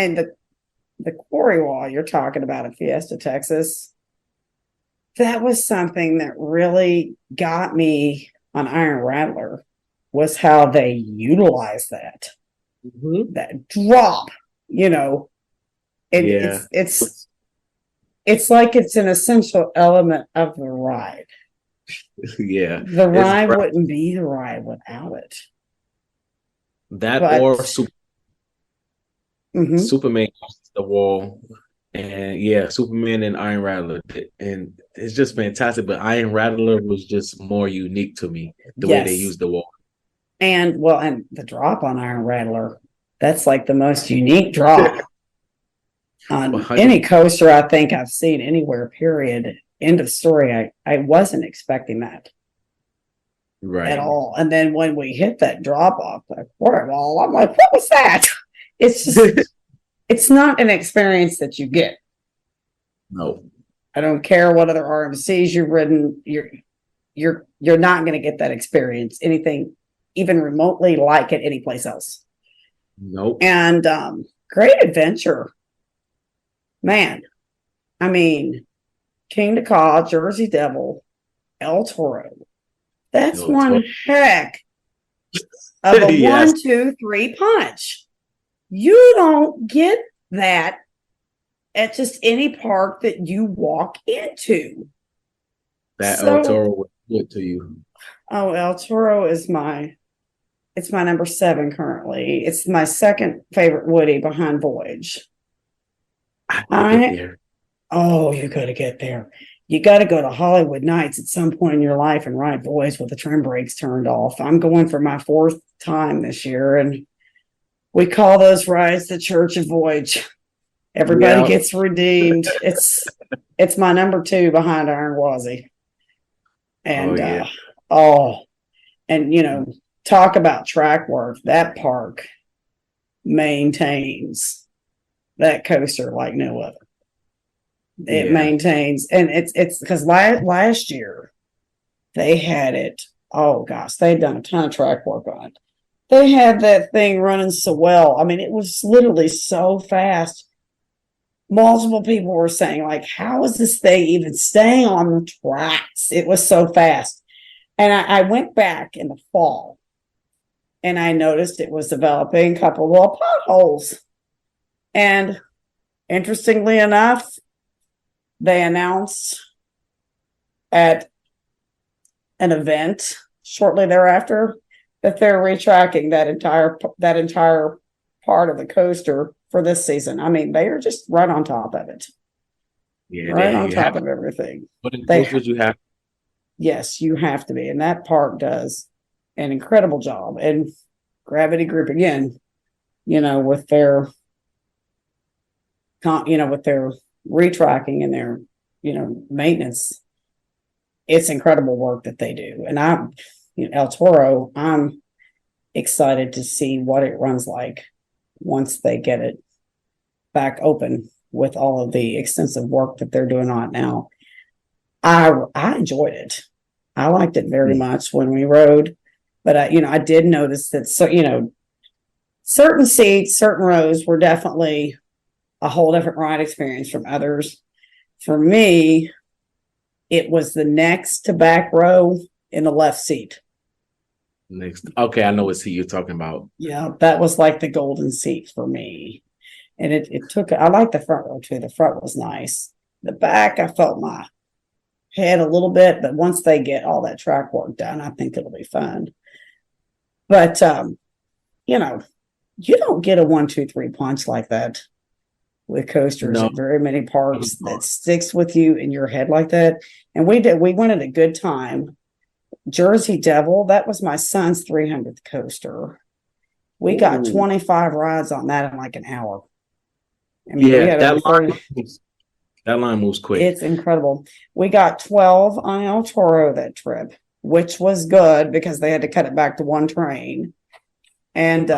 And the quarry wall you're talking about in Fiesta Texas, that was something that really got me on Iron Rattler, was how they utilize that drop, it's like it's an essential element of the ride.
Yeah,
the ride wouldn't be the ride without it.
Or Superman uses the wall, and Superman and Iron Rattler, and it's just fantastic. But Iron Rattler was just more unique to me, the way they used the wall.
And the drop on Iron Rattler, that's like the most unique drop on any coaster I think I've seen anywhere, period. End of story. I wasn't expecting that.
Right.
At all. And then when we hit that drop off the quarry wall, I'm like, what was that? It's just, it's not an experience that you get.
No.
I don't care what other RMCs you've ridden, you're not going to get that experience, anything even remotely like it anyplace else.
Nope.
And Great Adventure, man. I mean, King to Caw, Jersey Devil, El Toro. That's one heck of a 1, 2, 3 punch. You don't get that at just any park that you walk into.
El Toro would get to you.
Oh, El Toro is it's my number 7 currently. It's my second favorite Woody behind Voyage. Oh, you got to get there. You got to go to Hollywood Nights at some point in your life and ride Voyage with the trim brakes turned off. I'm going for my 4th time this year, and we call those rides the Church of Voyage. Everybody gets redeemed. It's my number 2 behind Iron Wazzy. And talk about track work. That park maintains that coaster like no other. It maintains, and it's because last year they had it. Oh gosh, they'd done a ton of track work on it. They had that thing running so well. I mean, it was literally so fast. Multiple people were saying, like, how is this thing even staying on the tracks? It was so fast. And I went back in the fall and I noticed it was developing a couple of little potholes. And interestingly enough, they announced at an event shortly thereafter that they're retracking that entire part of the coaster for this season. I mean, they are just right on top of it.
Yeah,
right on top of everything.
But in coasters, you have.
Yes, you have to be, and that park does an incredible job. And Gravity Group again, with their, with their retracking and their, maintenance, it's incredible work that they do. And El Toro, I'm excited to see what it runs like once they get it back open with all of the extensive work that they're doing on it now. I enjoyed it. I liked it very much when we rode, but I did notice that, certain seats, certain rows were definitely a whole different ride experience from others. For me, it was the next to back row in the left seat.
Okay, I know what seat you're talking about.
Yeah, that was like the golden seat for me. And it took, I like the front row too. The front was nice. The back, I felt my head a little bit, but once they get all that track work done, I think it'll be fun. But, you don't get a 1-2-3 punch like that with coasters at very many parks that sticks with you in your head like that. And we went at a good time. Jersey Devil, that was my son's 300th coaster. We got 25 rides on that in like an hour. I mean,
that line moves quick.
It's incredible. We got 12 on El Toro that trip, which was good because they had to cut it back to one train. And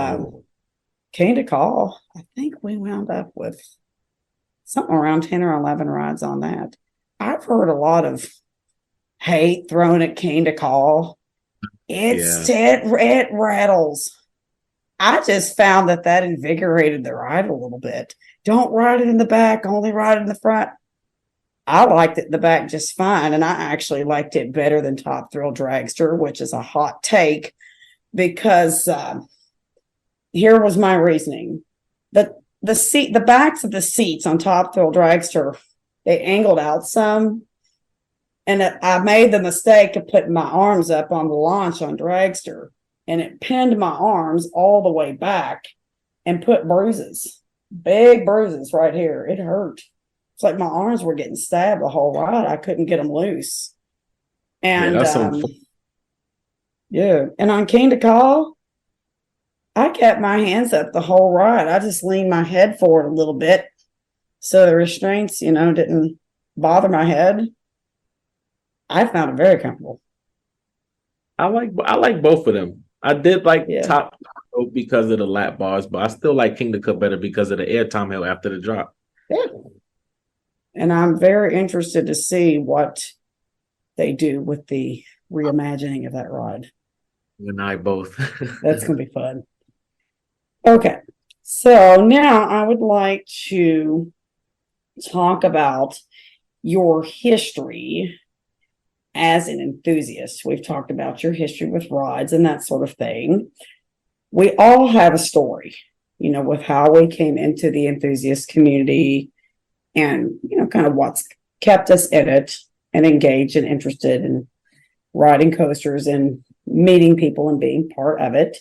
King to Call, I think we wound up with something around 10 or 11 rides on that. I've heard a lot of hate thrown at King to Call. It rattles. I just found that invigorated the ride a little bit. Don't ride it in the back, only ride it in the front. I liked it in the back just fine, and I actually liked it better than Top Thrill Dragster, which is a hot take, because here was my reasoning. The backs of the seats on Top Thrill Dragster, they angled out some, and I made the mistake of putting my arms up on the launch on Dragster, and it pinned my arms all the way back and put bruises, big bruises right here. It hurt. It's like my arms were getting stabbed the whole ride. I couldn't get them loose. And and on King to Call, I kept my hands up the whole ride. I just leaned my head forward a little bit so the restraints, didn't bother my head. I found it very comfortable.
I like both of them. I did like Top because of the lap bars, but I still like King to Cut better because of the airtime hill after the drop.
Yeah. And I'm very interested to see what they do with the reimagining of that ride.
You and I both.
That's going to be fun. Okay. So now I would like to talk about your history as an enthusiast. We've talked about your history with rides and that sort of thing. We all have a story, with how we came into the enthusiast community and, kind of what's kept us in it and engaged and interested in riding coasters and meeting people and being part of it.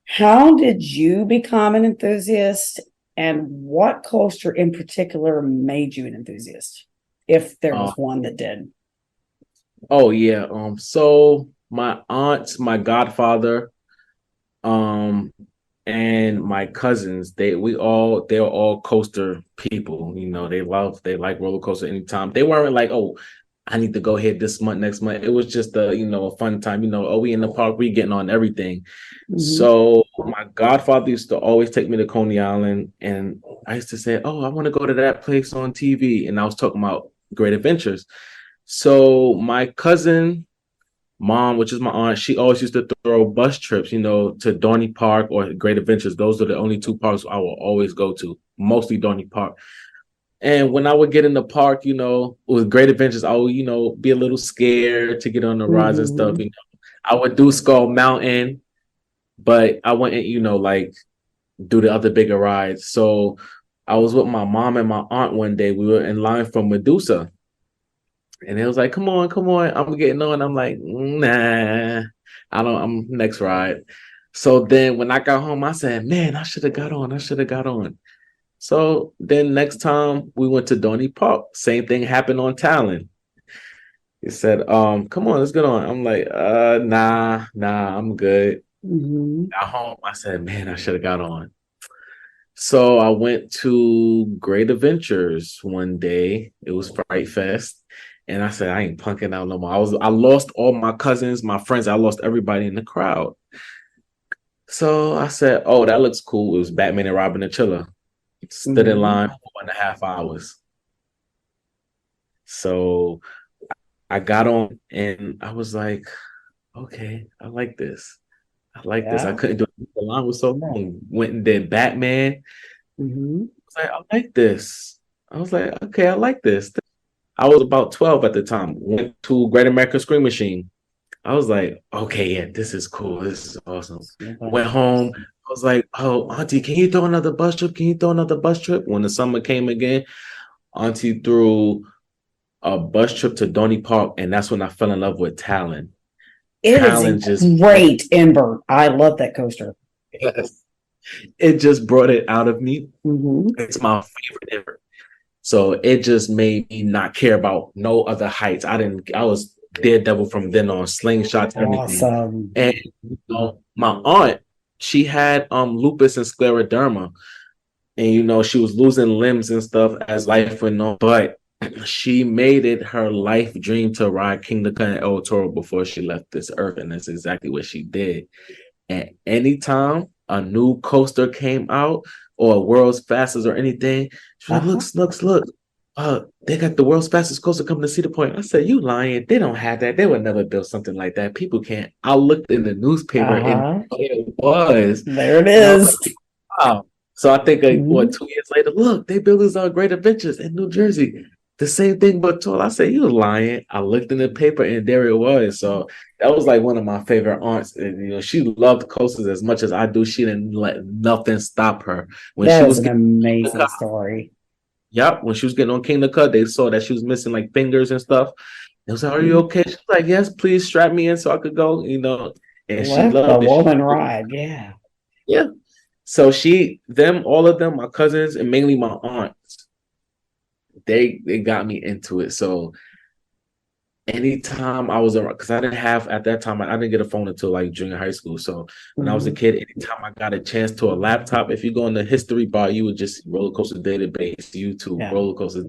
How did you become an enthusiast, and what coaster in particular made you an enthusiast, if there was one that did?
Oh yeah. So my aunt, my godfather, and my cousins, they're all coaster people. They like roller coaster anytime. They weren't like, oh, I need to go here this month, next month. It was just a fun time. We in the park, we getting on everything. Mm-hmm. So my godfather used to always take me to Coney Island, and I used to say, "Oh, I want to go to that place on TV," and I was talking about Great Adventures. So my cousin mom, which is my aunt, she always used to throw bus trips, to Dorney Park or Great Adventures. Those are the only two parks I will always go to, mostly Dorney Park. And when I would get in the park, with Great Adventures, I would, be a little scared to get on the rides and stuff. I would do Skull Mountain, but I wouldn't, like do the other bigger rides. So I was with my mom and my aunt one day. We were in line for Medusa. And it was like, come on, I'm getting on. I'm like, nah, I'm next ride. So then when I got home, I said, man, I should have got on. So then next time we went to Dorney Park, same thing happened on Talon. He said, come on, let's get on. I'm like, nah, I'm good. Got home, I said, man, I should have got on. So I went to Great Adventures one day. It was Fright Fest. And I said, I ain't punking out no more. I lost all my cousins, my friends. I lost everybody in the crowd. So I said, oh, that looks cool. It was Batman and Robin and Chiller. Stood in line for 1.5 hours. So I got on and I was like, okay, I like this. I couldn't do it. The line was so long. Went and did Batman. I was like, I like this. I was like, okay, I like this. I was about 12 at the time. Went to Great American Scream Machine. I was like, okay, yeah, this is cool. This is awesome. Went home. I was like, oh, Auntie, can you throw another bus trip? When the summer came again, Auntie threw a bus trip to Dorney Park, and that's when I fell in love with Talon.
It is great, Ember. I love that coaster.
Yes. It just brought it out of me. It's my favorite ever. So it just made me not care about no other heights. I was Daredevil from then on, slingshots, everything.
Awesome.
And my aunt, she had lupus and scleroderma. And she was losing limbs and stuff as life went on. But she made it her life dream to ride King the and El Toro before she left this earth. And that's exactly what she did. And anytime a new coaster came out, or world's fastest or anything, she's like, look. They got the world's fastest coaster coming to Cedar Point. I said, you lying. They don't have that. They would never build something like that. People can't. I looked in the newspaper and it was.
There it is.
Like, wow. So I think 2 years later, look, they built this Great Adventures in New Jersey. The same thing but tall. I said, you lying. I looked in the paper and there it was. So that was like one of my favorite aunts. And she loved coasters as much as I do. She didn't let nothing stop her. When
that
she
was an amazing story.
Yep. When she was getting on King the Cut, they saw that she was missing like fingers and stuff. They was like, are you okay? She's like, yes, please strap me in so I could go, And she loved
the woman ride, yeah.
Yeah. So all of them, my cousins, and mainly my aunts, they got me into it. So anytime I was around, because I didn't have at that time, I didn't get a phone until like junior high school. So when I was a kid, anytime I got a chance to a laptop, if you go in the history bar, you would just roller coaster database, YouTube, roller coaster.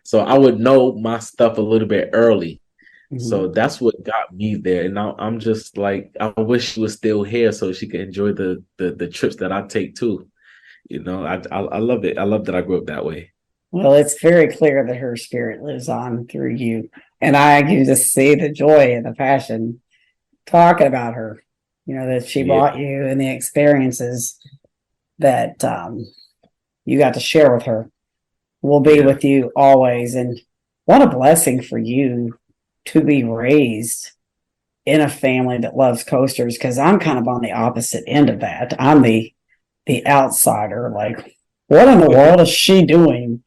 So I would know my stuff a little bit early. So that's what got me there. And now I'm just like, I wish she was still here so she could enjoy the trips that I take too. I love it. I love that I grew up that way.
Well, it's very clear that her spirit lives on through you. And I can just see the joy and the passion talking about her, that she brought you and the experiences that you got to share with her will be with you always. And what a blessing for you to be raised in a family that loves coasters, because I'm kind of on the opposite end of that. I'm the outsider, like, what in the world is she doing?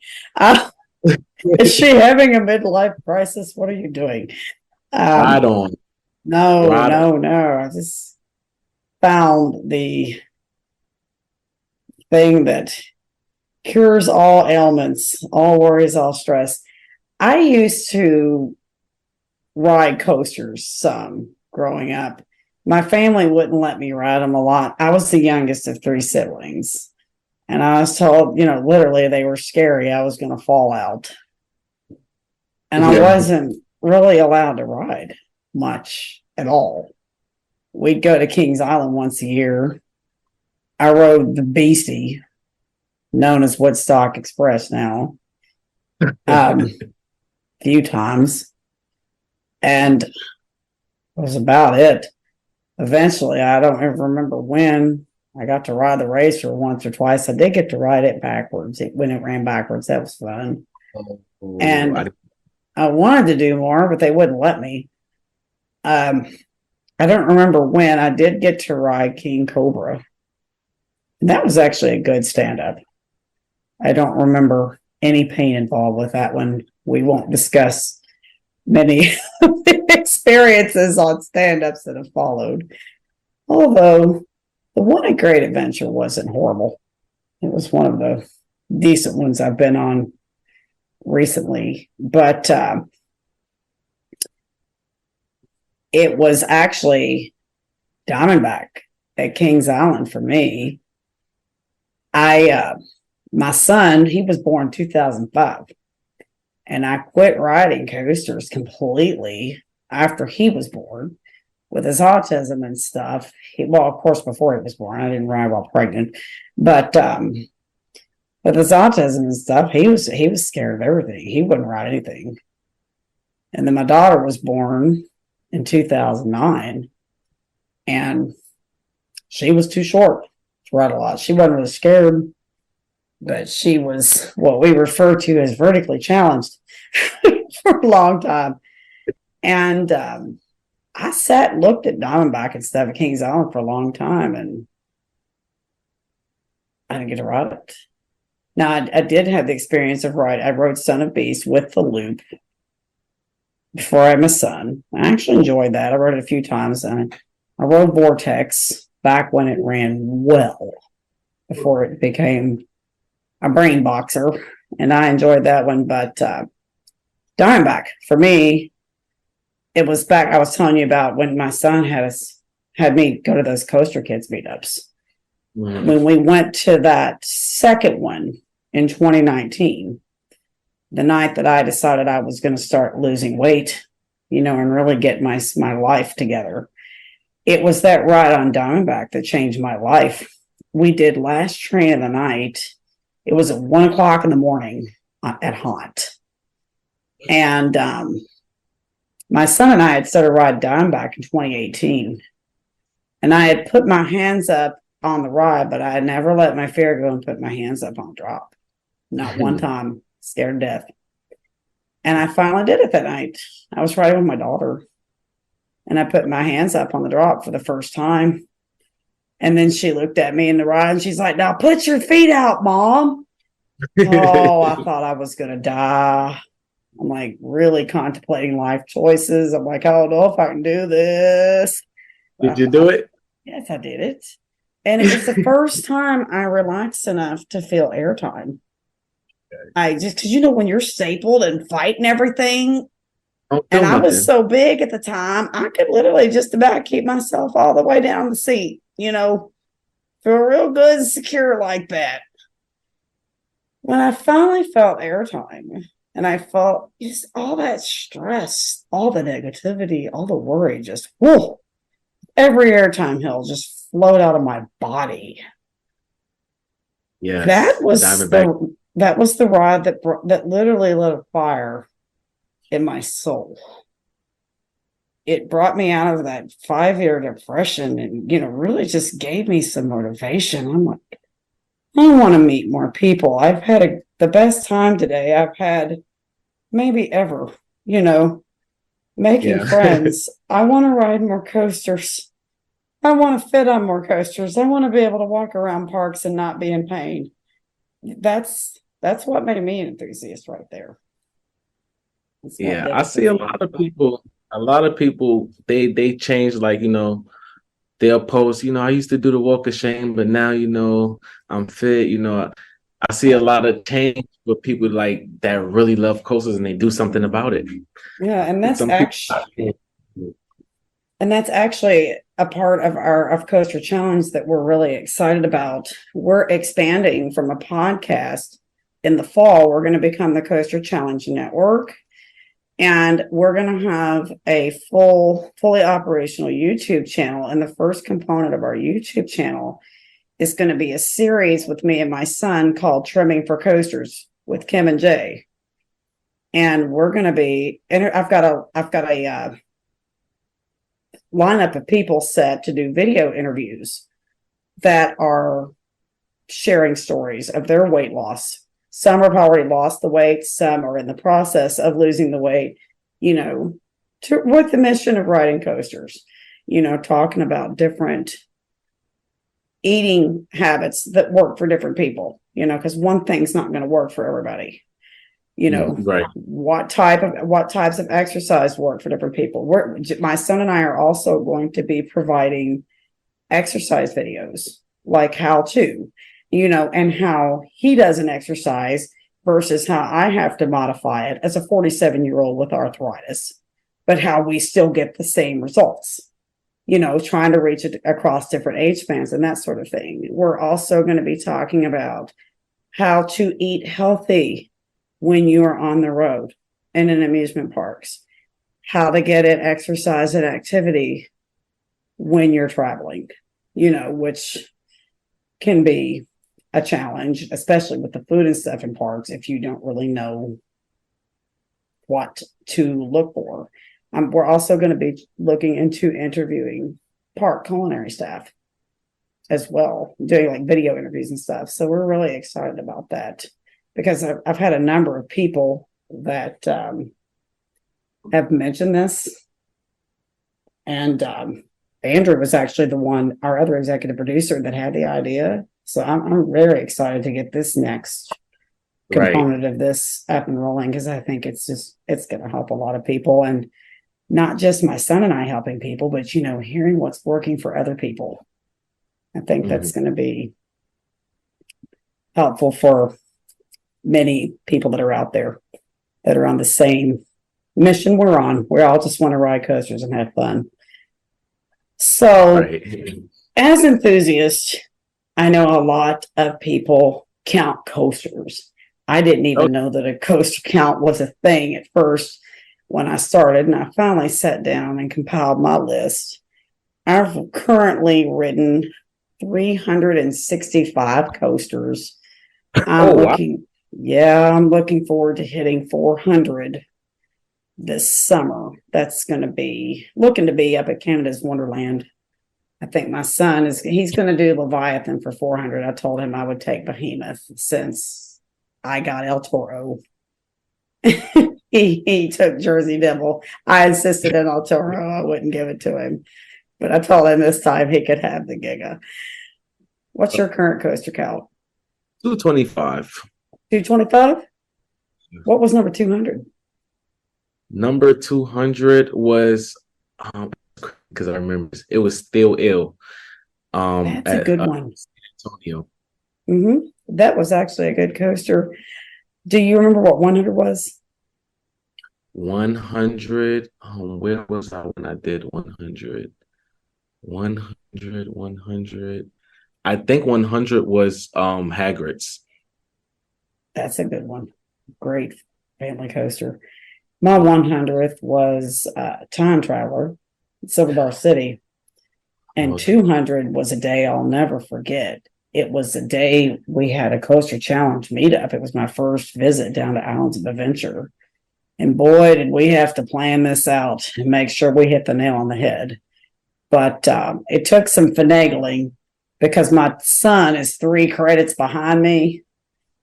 Is she having a midlife crisis? What are you doing?
I don't.
No. I just found the thing that cures all ailments, all worries, all stress. I used to ride coasters some growing up. My family wouldn't let me ride them a lot. I was the youngest of 3 siblings. And I was told, literally they were scary. I was going to fall out. And I wasn't really allowed to ride much at all. We'd go to Kings Island once a year. I rode the Beastie known as Woodstock Express now, few times, and it was about it. Eventually, I don't ever remember when I got to ride the racer once or twice. I did get to ride it backwards when it ran backwards. That was fun. And I wanted to do more, but they wouldn't let me. I don't remember when I did get to ride King Cobra. And that was actually a good stand-up. I don't remember any pain involved with that one. We won't discuss many experiences on stand-ups that have followed. Although the one at Great Adventure wasn't horrible. It was one of the decent ones I've been on recently. But it was actually Diamondback at Kings Island for me. My son, he was born 2005, and I quit riding coasters completely after he was born with his autism and stuff. Well, of course, before he was born, I didn't ride while pregnant, but with his autism and stuff, he was scared of everything. He wouldn't ride anything. And then my daughter was born in 2009, and she was too short to ride a lot. She wasn't really scared, but she was what we refer to as vertically challenged for a long time. And I sat and looked at Diamondback and stuff at Kings Island for a long time, and I didn't get to ride it. Now, I did have the experience of riding. I rode Son of Beast with the loop before I had my son. I actually enjoyed that. I rode it a few times. I rode Vortex back when it ran well, before it became a brain boxer, and I enjoyed that one. But Diamondback, for me, it was back, I was telling you about when my son had me go to those Coaster Kids meetups. When we went to that second one in 2019, the night that I decided I was going to start losing weight, and really get my life together. It was that ride on Diamondback that changed my life. We did Last Train of the Night. It was at 1:00 in the morning at Haunt. And my son and I had started riding Diamondback in 2018. And I had put my hands up on the ride, but I had never let my fear go and put my hands up on drop. Not one time. Scared to death. And I finally did it that night. I was riding with my daughter, and I put my hands up on the drop for the first time. And then she looked at me in the ride, and she's like, "Now put your feet out, Mom." Oh, I thought I was going to die. I'm like really contemplating life choices. I'm like, I don't know if I can do this.
Did you do it?
Yes, I did it. And it was the first time I relaxed enough to feel airtime. I just, because when you're stapled and fighting everything, and I was so big at the time, I could literally just about keep myself all the way down the seat, feel real good and secure like that. When I finally felt airtime, and I felt just all that stress, all the negativity, all the worry, just whoa, every airtime hill just flowed out of my body.
Yeah,
that was the ride that literally lit a fire in my soul. It brought me out of that 5-year depression, and really just gave me some motivation. I'm like, I want to meet more people. I've had the best time today I've had maybe ever, making friends. I want to ride more coasters. I want to fit on more coasters. I want to be able to walk around parks and not be in pain. That's what made me an enthusiast right there.
Yeah, I see a lot of people, they change, like, they'll post, I used to do the walk of shame, but now, I'm fit, I see a lot of change with people like that really love coasters, and they do something about it.
Yeah, and that's actually a part of Coaster Challenge that we're really excited about. We're expanding from a podcast in the fall. We're going to become the Coaster Challenge Network. And we're going to have a fully operational YouTube channel. And the first component of our YouTube channel is going to be a series with me and my son called Trimming for Coasters with Kim and Jay. And we're going to be, and I've got a lineup of people set to do video interviews that are sharing stories of their weight loss. Some have already lost the weight, some are in the process of losing the weight, with the mission of riding coasters, talking about different eating habits that work for different people, because one thing's not going to work for everybody.
Right.
What types of exercise work for different people. My son and I are also going to be providing exercise videos, like how to, and how he does an exercise versus how I have to modify it as a 47-year-old with arthritis, but how we still get the same results, trying to reach it across different age spans and that sort of thing. We're also going to be talking about how to eat healthy when you are on the road and in amusement parks, how to get in exercise and activity when you're traveling, which can be a challenge, especially with the food and stuff in parks, if you don't really know what to look for. We're also going to be looking into interviewing park culinary staff as well, doing like video interviews and stuff. So we're really excited about that, because I've had a number of people that have mentioned this. And Andrew was actually our other executive producer, that had the idea. So I'm very excited to get this next component of this up and rolling, because I think it's going to help a lot of people. And not just my son and I helping people, but, hearing what's working for other people. I think that's going to be helpful for many people that are out there that are on the same mission we're on. We all just want to ride coasters and have fun. So as enthusiasts, I know a lot of people count coasters. I didn't even know that a coaster count was a thing at first when I started, and I finally sat down and compiled my list. I've currently ridden 365 coasters. I'm looking forward to hitting 400 this summer. That's going to be looking to be up at Canada's Wonderland. I think my son he's going to do Leviathan for 400. I told him I would take Behemoth since I got El Toro. he took Jersey Devil. I insisted on El Toro. I wouldn't give it to him, but I told him this time he could have the Giga. What's your current coaster count?
225.
225? What was number 200?
Number 200 was, because I remember it was Still Ill.
That's a good one.
San Antonio.
That was actually a good coaster. Do you remember what 100 was?
100. Where was I when I did 100? 100. I think 100 was Hagrid's.
That's a good one. Great family coaster. My 100th was Time Traveler, Silver Bar City. And 200 was a day I'll never forget. It was the day we had a Coaster Challenge meetup. It was my first visit down to Islands of Adventure. And boy, did we have to plan this out and make sure we hit the nail on the head. But it took some finagling, because my son is 3 credits behind me.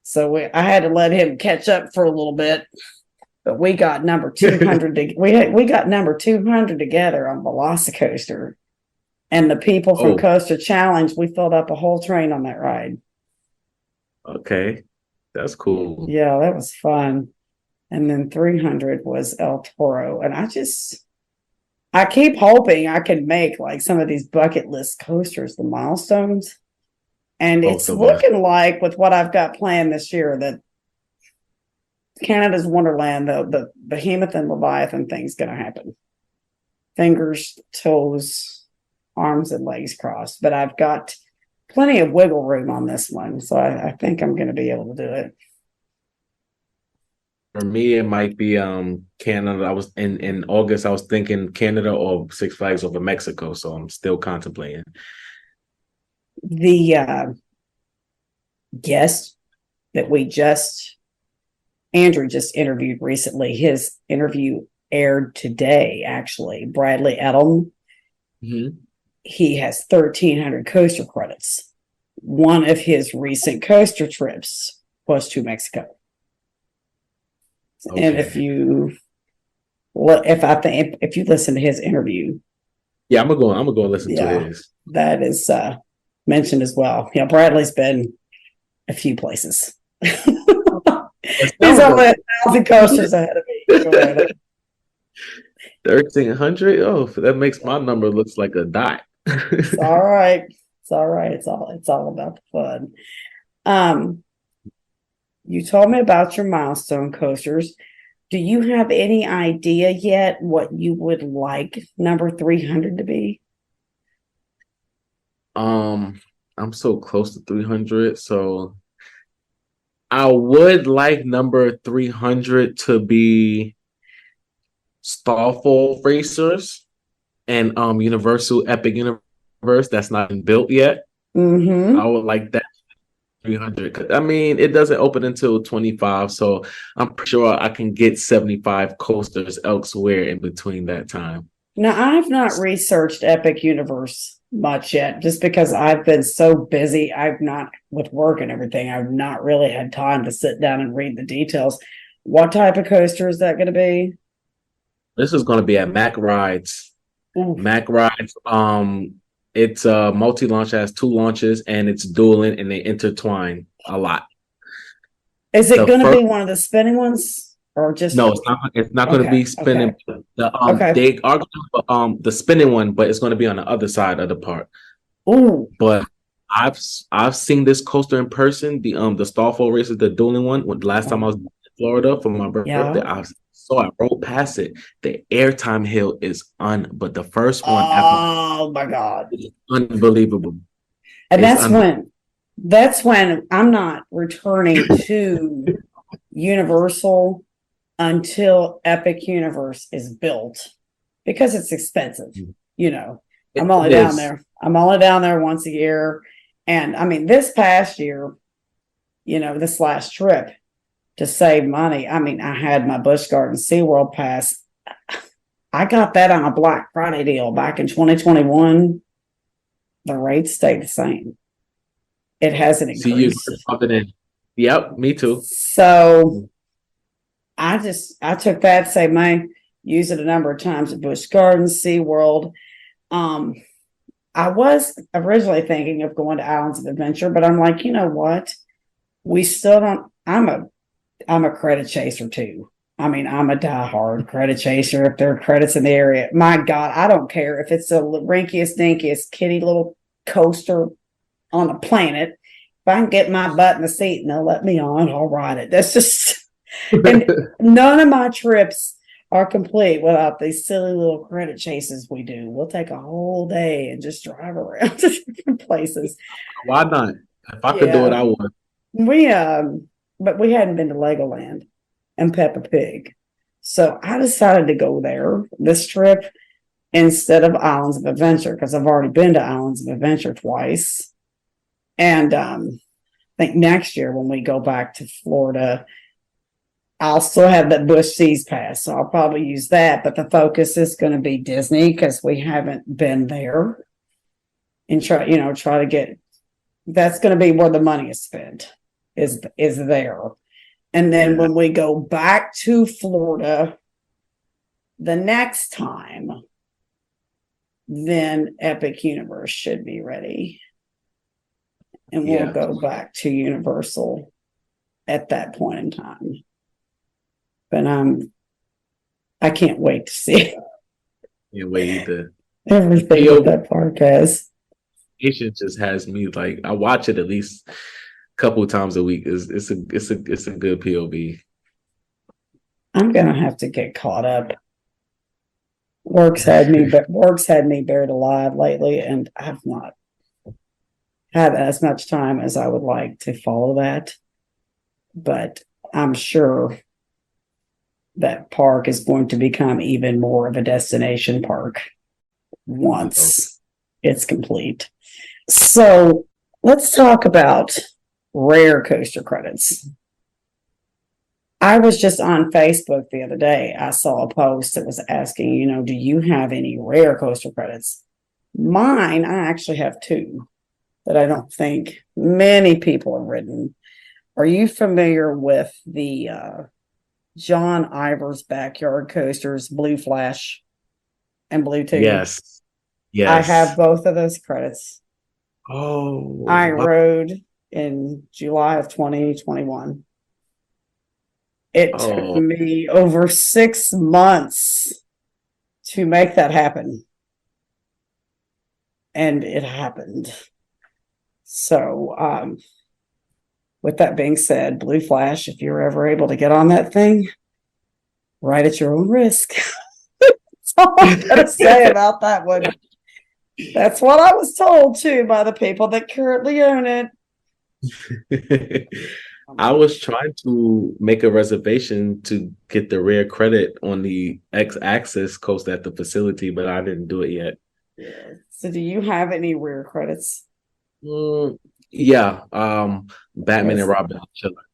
So I had to let him catch up for a little bit. But we got number 200. We got number 200 together on Velocicoaster. And the people from Coaster Challenge, we filled up a whole train on that ride.
Okay. That's cool.
Yeah, that was fun. And then 300 was El Toro. And I keep hoping I can make like some of these bucket list coasters, the milestones. And it's looking like, with what I've got planned this year, that Canada's Wonderland, the Behemoth and Leviathan thing's going to happen. Fingers, toes, arms, and legs crossed. But I've got plenty of wiggle room on this one. So I think I'm going to be able to do it.
For me, it might be Canada. I was in August. I was thinking Canada or Six Flags over Mexico. So I'm still contemplating.
The guest that Andrew just interviewed recently, his interview aired today, actually. Bradley Edom.
Mm-hmm.
He has 1,300 coaster credits. One of his recent coaster trips was to Mexico.
Okay.
And if you listen to his interview,
yeah, I'm gonna go listen to his.
That is mentioned as well. Yeah, Bradley's been a few places. He's only 1,000 coasters ahead of me.
1,300. Oh, that makes my number looks like a dot.
It's all right. It's all right. It's all about the fun. You told me about your milestone coasters. Do you have any idea yet what you would like number 300 to be?
I'm so close to 300, so I would like number 300 to be Starfall Racers and Universal Epic Universe that's not been built yet.
Mm-hmm.
I would like that 300. I mean, it doesn't open until 25, so I'm pretty sure I can get 75 coasters elsewhere in between that time.
Now, I've not researched Epic Universe much yet, just because I've been so busy. I've not, with work and everything, I've not really had time to sit down and read the details. What type of coaster is that going to be?
This is going to be at Mack Rides.
Ooh.
Mack Rides. It's a multi-launch, has 2 launches, and it's dueling, and they intertwine a lot.
Is it going to be one of the spinning ones, or just?
No, it's not going to be spinning.
Okay.
They are going to the spinning one, but it's going to be on the other side of the park.
Ooh.
But I've seen this coaster in person. The Starfall Races, the dueling one. Last time I was in Florida for my birthday, I rode past it. The airtime hill is but the first one.
Oh my God!
Unbelievable.
And that's when I'm not returning to Universal until Epic Universe is built, because it's expensive. You know, I'm only down there once a year. And I mean, this past year, this last trip, to save money, I mean, I had my Busch Gardens SeaWorld pass. I got that on a Black Friday deal back in 2021. The rates stayed the same. It hasn't increased.
Yep, me too.
So I took that, say, use it a number of times at Busch Gardens, SeaWorld. I was originally thinking of going to Islands of Adventure, but I'm like, you know what? We still don't. I'm a credit chaser too. I mean, I'm a diehard credit chaser. If there are credits in the area, my God, I don't care if it's the rinkiest, dinkiest, kitty little coaster on the planet. If I can get my butt in the seat and they'll let me on, I'll ride it. That's just, and none of my trips are complete without these silly little credit chases we do. We'll take a whole day and just drive around to different places.
Why not? If I could do it, I would.
But we hadn't been to Legoland and Peppa Pig. So I decided to go there this trip instead of Islands of Adventure, because I've already been to Islands of Adventure twice. And I think next year when we go back to Florida, I'll still have that Busch Seas Pass. So I'll probably use that. But the focus is going to be Disney, because we haven't been there. And try to get, that's going to be where the money is spent. Is there. And then when we go back to Florida the next time, then Epic Universe should be ready. And we'll go back to Universal at that point in time. But I can't wait to see everything that that park has.
It just has me like, I watch it at least couple of times a week. It's a good POV.
I'm gonna have to get caught up. Work's had me buried alive lately, and I've not had as much time as I would like to follow that. But I'm sure that park is going to become even more of a destination park once it's complete. So let's talk about rare coaster credits. I was just on Facebook the other day. I saw a post that was asking, do you have any rare coaster credits? Mine, I actually have two that I don't think many people have ridden. Are you familiar with the John Ivor's backyard coasters, Blue Flash and Blue Tube?
Yes.
I have both of those credits.
Oh,
I rode in July of 2021. It took me over 6 months to make that happen. And it happened. So, with that being said, Blue Flash, if you're ever able to get on that thing, ride at your own risk. That's all I'm going to say about that one. That's what I was told too by the people that currently own
it. I was trying to make a reservation to get the rare credit on the X-Axis coaster at the facility, but I didn't do it yet.
Yeah. So do you have any rare credits?
Yeah. Batman and Robin Chiller.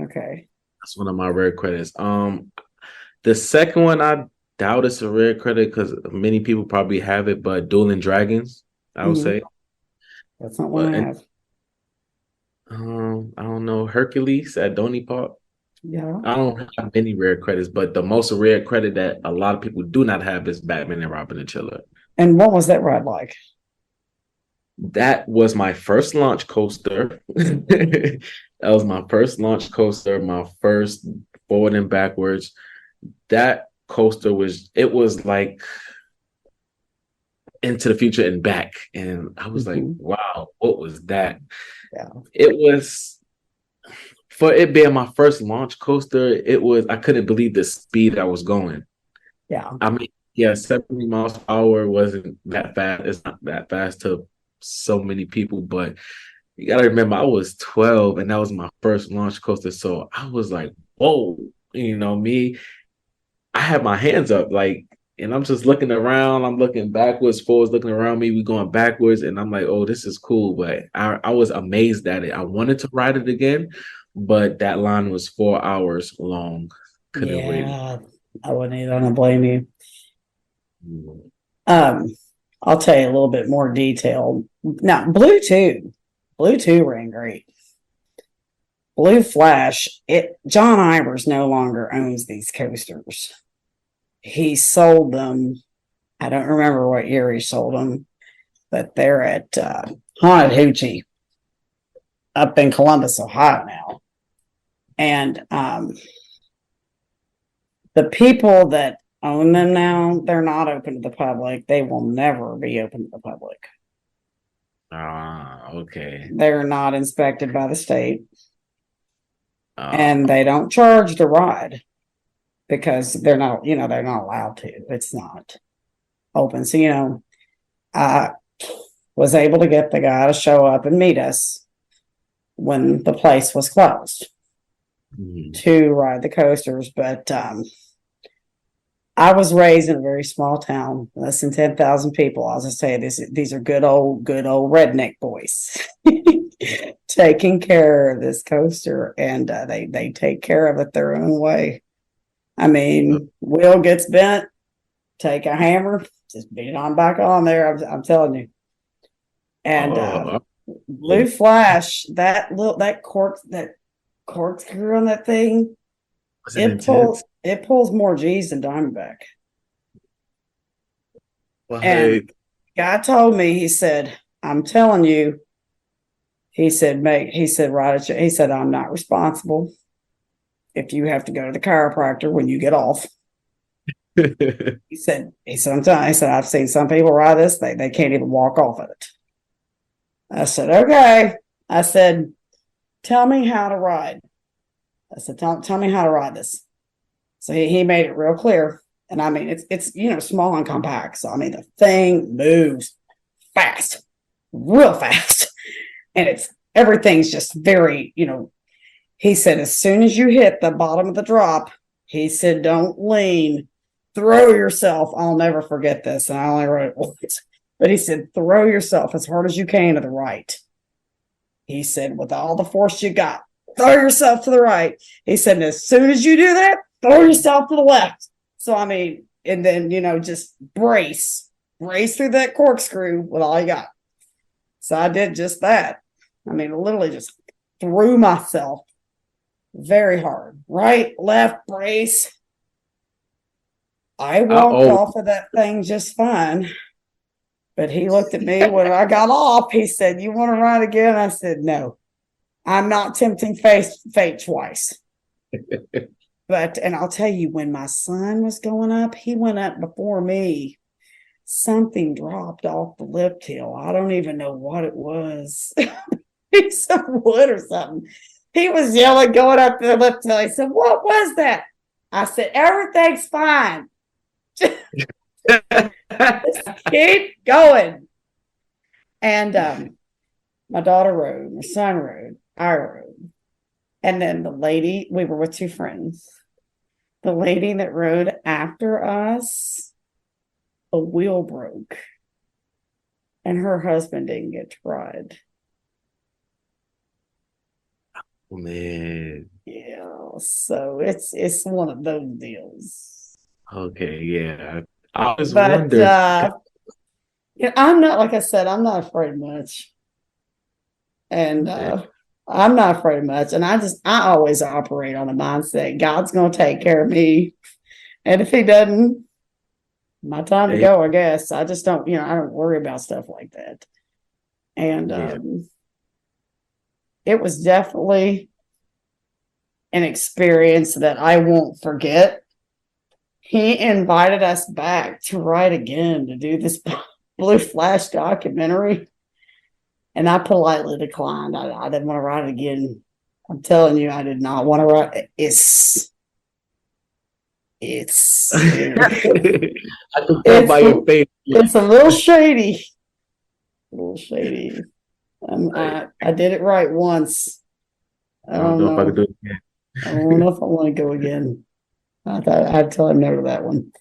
Okay.
That's one of my rare credits. The second one, I doubt it's a rare credit because many people probably have it, but Dueling Dragons, I would say.
That's not one I have.
I don't know, Hercules at Donny Park.
Yeah.
I don't have many rare credits, but the most rare credit that a lot of people do not have is Batman and Robin and Chiller.
And what was that ride like?
That was my first launch coaster. That was my first launch coaster, my first forward and backwards. That coaster was like Into the Future and back. And I was like, wow, what was that?
Yeah.
It was, for it being my first launch coaster, I couldn't believe the speed I was going.
Yeah.
I mean, yeah, 70 miles per hour wasn't that fast. It's not that fast to so many people, but you got to remember, I was 12 and that was my first launch coaster. So I was like, whoa, me, I had my hands up, and I'm just looking around. I'm looking backwards, forwards, looking around me. We going backwards. And I'm like, oh, this is cool. But I was amazed at it. I wanted to ride it again, but that line was 4 hours long. Couldn't wait.
I wouldn't either. I don't blame you. I'll tell you a little bit more detail. Now, Blue Tube ran great. Blue Flash, John Ivers no longer owns these coasters. He sold them. I don't remember what year he sold them, but they're at Haunted Hoochie up in Columbus, Ohio now. And the people that own them now, they're not open to the public. They will never be open to the public.
Okay.
They're not inspected by the state. And they don't charge to ride because they're not allowed to. It's not open. So, I was able to get the guy to show up and meet us when the place was closed to ride the coasters. But I was raised in a very small town, less than 10,000 people. As I say, these are good old redneck boys taking care of this coaster, and they take care of it their own way. I mean, wheel gets bent, take a hammer, just beat it on back on there. I'm telling you. And Blue Flash, that corkscrew on that thing, it pulls more G's than Diamondback. And guy told me, he said, I'm telling you, he said, right, he said, I'm not responsible if you have to go to the chiropractor when you get off. He said, I'm telling you, he said, I've seen some people ride this, they can't even walk off of it. I said, okay. I said, tell me how to ride. I said, tell me how to ride this. So he made it real clear. And I mean, it's small and compact. So I mean, the thing moves fast, real fast. And everything's just very, he said, as soon as you hit the bottom of the drop, he said, don't lean, throw yourself. I'll never forget this. And I only wrote it once. But he said, throw yourself as hard as you can to the right. He said, with all the force you got, throw yourself to the right. He said, and as soon as you do that, throw yourself to the left. So, I mean, and then, just brace through that corkscrew with all you got. So I did just that. I mean, literally just threw myself very hard. Right, left, brace. I walked off of that thing just fine. But he looked at me when I got off. He said, you want to ride again? I said, no, I'm not tempting fate twice. And I'll tell you, when my son was going up, he went up before me. Something dropped off the lift hill. I don't even know what it was. Piece of wood or something. He was yelling, going up the lift hill. He said, what was that? I said, everything's fine. Keep going. And my daughter rode, my son rode, I rode. And then the lady, we were with two friends. The lady that rode after us, a wheel broke. And her husband didn't get to ride.
Oh, man.
Yeah, so it's one of those deals.
Okay, yeah. I was wondering.
I'm not, like I said, I'm not afraid much. And I'm not afraid much. And I always operate on the mindset, God's going to take care of me. And if he doesn't, my time to go, I guess. I just don't, I don't worry about stuff like that. And it was definitely an experience that I won't forget. He invited us back to ride again to do this Blue Flash documentary. And I politely declined. I didn't want to ride it again. I'm telling you, I did not want to ride it. It's
I can tell by your face.
It's a little shady. I did it right once. I don't know if I could do it again. I don't know if I want to go again. I thought I'd tell him no to that one.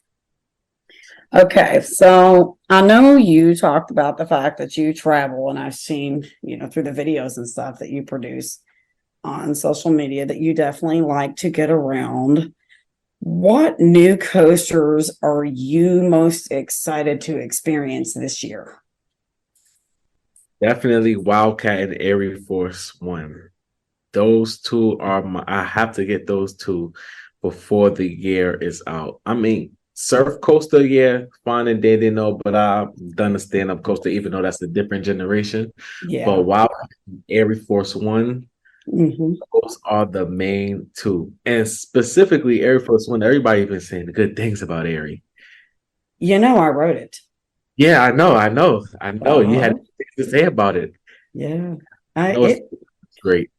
Okay, so I know you talked about the fact that you travel, and I've seen, through the videos and stuff that you produce on social media, that you definitely like to get around. What new coasters are you most excited to experience this year?
Definitely Wildcat and Air Force One. Those two are I have to get those two before the year is out. I mean, Surf Coaster, yeah, fine and dandy, but I've done a stand-up coaster, even though that's a different generation. Yeah. But Wildcat and Air Force One, those are the main two. And specifically Air Force One, everybody been saying the good things about Airy.
I wrote it.
Yeah, I know. You had things to say about it.
Yeah.
It's great.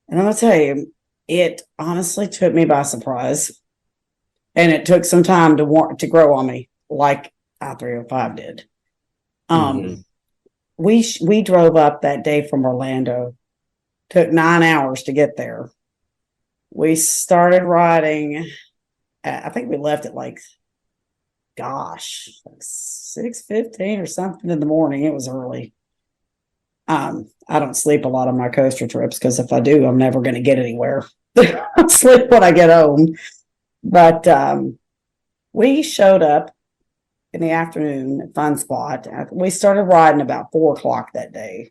And I'll tell you, it honestly took me by surprise. And it took some time to grow on me, like I-305 did. We drove up that day from Orlando. Took 9 hours to get there. We started riding. I think we left at 6:15 or something in the morning. It was early. I don't sleep a lot on my coaster trips because if I do, I'm never going to get anywhere. I'll sleep when I get home. But we showed up in the afternoon at Fun Spot. We started riding about 4:00 that day.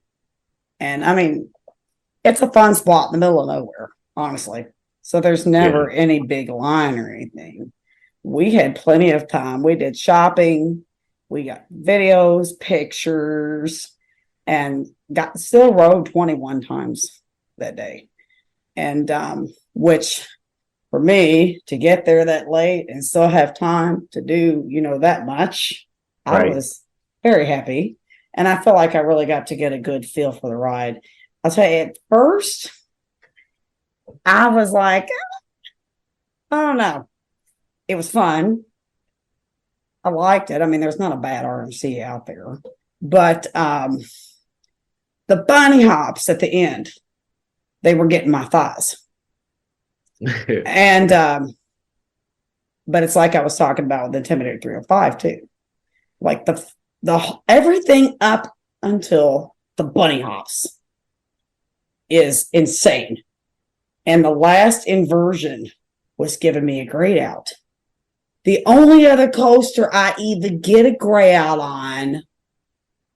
And I mean, it's a fun spot in the middle of nowhere, honestly. So there's never any big line or anything. We had plenty of time. We did shopping. We got videos, pictures, and still rode 21 times that day. And which for me to get there that late and still have time to do, that much, I was very happy. And I feel like I really got to get a good feel for the ride. I'll tell you, at first, I was like, I don't know. It was fun. I liked it. I mean, there's not a bad RMC out there. But the bunny hops at the end, they were getting my thighs. And, but it's like I was talking about with the Intimidator 305 too. Like everything up until the bunny hops is insane. And the last inversion was giving me a grayed out. The only other coaster I even get a gray out on,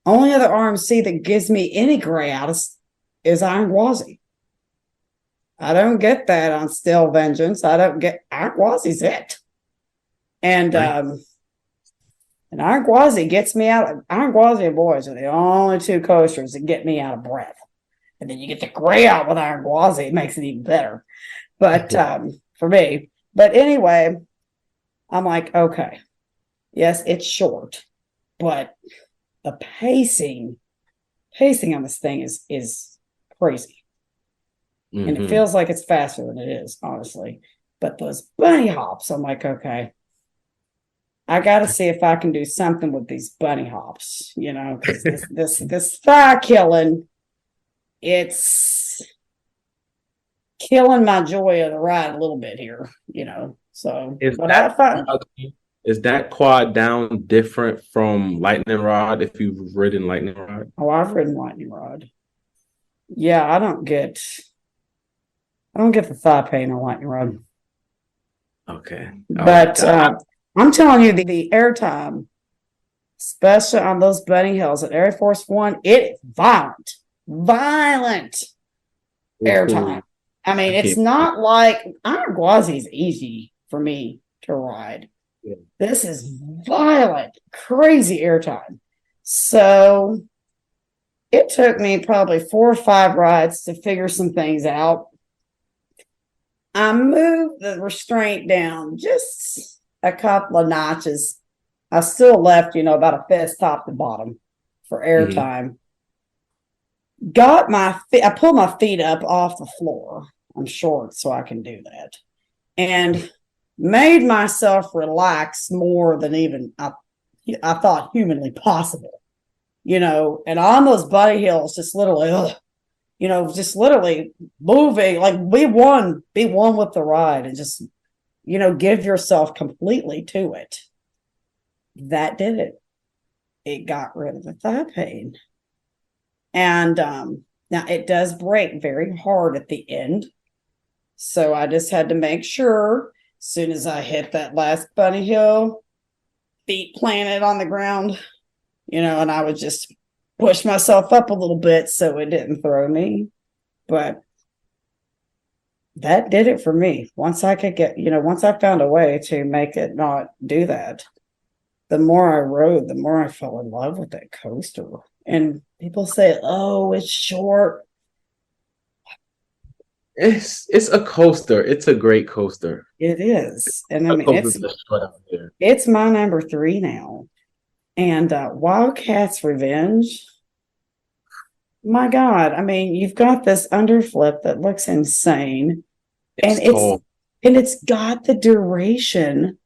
only other RMC that gives me any gray out is Iron Gwazi. I don't get that on Still Vengeance. I don't get Iron Gwazi's it. And and Iron Gwazi gets me out. Iron Gwazi and Boys are the only two coasters that get me out of breath. And then you get the gray out with Iron Gwazi. It makes it even better. But for me. But anyway, I'm like, okay, yes, it's short, but the pacing on this thing is crazy. Mm-hmm. And it feels like it's faster than it is, honestly. But those bunny hops, I'm like, okay, I got to see if I can do something with these bunny hops, because this thigh killing, it's killing my joy of the ride a little bit here, So
is that quad down different from Lightning Rod if you've ridden Lightning Rod?
Oh, I've ridden Lightning Rod. Yeah, I don't get the thigh pain on Lightning Rod.
Okay.
But I'm telling you, the airtime, especially on those bunny hills at Air Force One, it's violent airtime. I mean, it's not like Iron Gwazi is easy for me to ride. Yeah. This is violent, crazy airtime. So it took me probably 4 or 5 rides to figure some things out. I moved the restraint down just a couple of notches. I still left, about a fist top to bottom for airtime. I pulled my feet up off the floor. I'm short, so I can do that. And made myself relax more than even I thought humanly possible. And on those bunny hills, just literally, just literally moving, like be one with the ride and just, give yourself completely to it. That did it. It got rid of the thigh pain. And now it does break very hard at the end. So I just had to make sure as soon as I hit that last bunny hill, feet planted on the ground, and I would just push myself up a little bit so it didn't throw me. But that did it for me. Once I could once I found a way to make it not do that, the more I rode, the more I fell in love with that coaster. And people say, oh, it's short.
It's a coaster. It's a great coaster.
It is. And I mean, it's my number 3 now. And Wildcat's Revenge. My God. I mean, you've got this underflip that looks insane. It's got the duration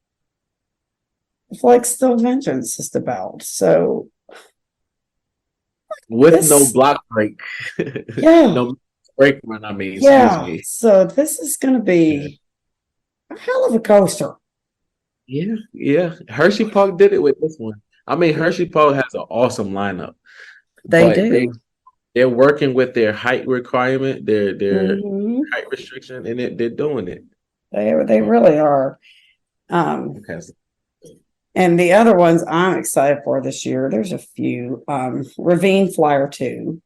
of like Still Vengeance just about. So
with no block break.
Yeah.
No break run, I mean.
Yeah. Me. So this is going to be a hell of a coaster.
Yeah. Hershey Park did it with this one. I mean, Hershey Park has an awesome lineup.
They do.
They're working with their height requirement, their height restriction, and they're doing it.
They really are. And the other ones I'm excited for this year, there's a few. Ravine Flyer 2.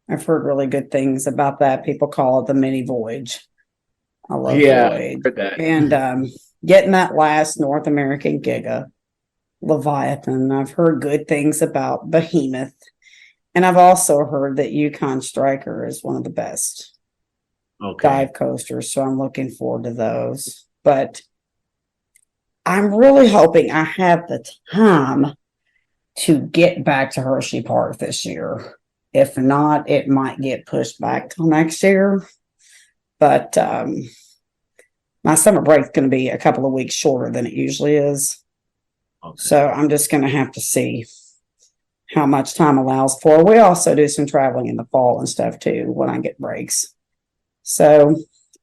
I've heard really good things about that. People call it the mini Voyage. I love Voyage. And getting that last North American Giga, Leviathan. I've heard good things about Behemoth. And I've also heard that Yukon Striker is one of the best dive coasters. So I'm looking forward to those. But I'm really hoping I have the time to get back to Hershey Park this year. If not, it might get pushed back till next year. But my summer break is going to be a couple of weeks shorter than it usually is. So I'm just going to have to see how much time allows for. We also do some traveling in the fall and stuff too when I get breaks. So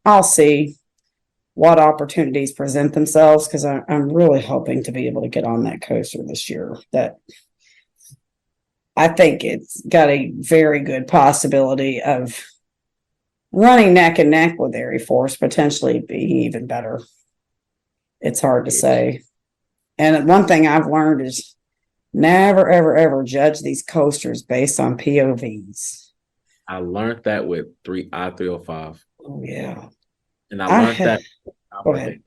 I'll see what opportunities present themselves because I'm really hoping to be able to get on that coaster this year. That I think it's got a very good possibility of running neck and neck with Air Force, potentially being even better. It's hard to say. And one thing I've learned is never, ever, ever judge these coasters based on POVs.
I learned that with I-305.
Oh, yeah.
And I learned that.
Go ahead.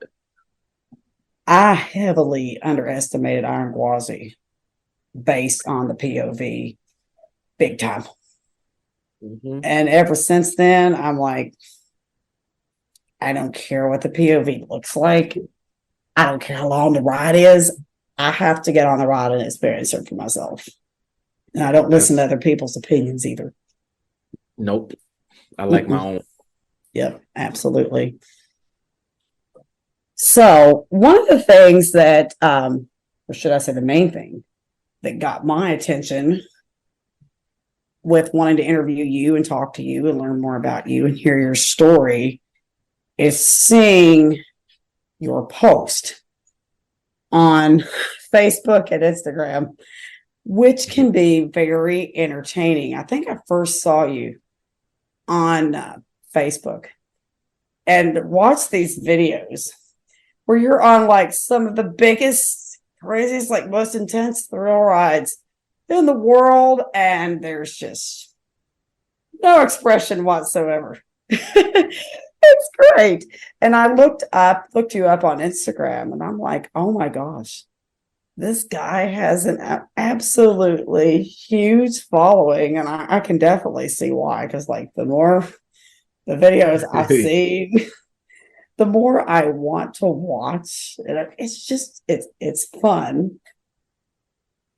I heavily underestimated Iron Gwazi based on the POV big time.
Mm-hmm.
And ever since then, I'm like, I don't care what the POV looks like. I don't care how long the ride is. I have to get on the ride and experience it for myself. And I don't listen to other people's opinions either.
Nope. I like my own.
Yep, absolutely. So one of the things that, or should I say the main thing that got my attention with wanting to interview you and talk to you and learn more about you and hear your story is seeing your post on Facebook and Instagram, which can be very entertaining. I think I first saw you on Facebook and watched these videos where you're on like some of the biggest, craziest, like most intense thrill rides in the world, and there's just no expression whatsoever. It's great. And I looked you up on Instagram, and I'm like, oh my gosh, this guy has an absolutely huge following, and I can definitely see why. Because like the more the videos I've seen, the more I want to watch. And it's fun.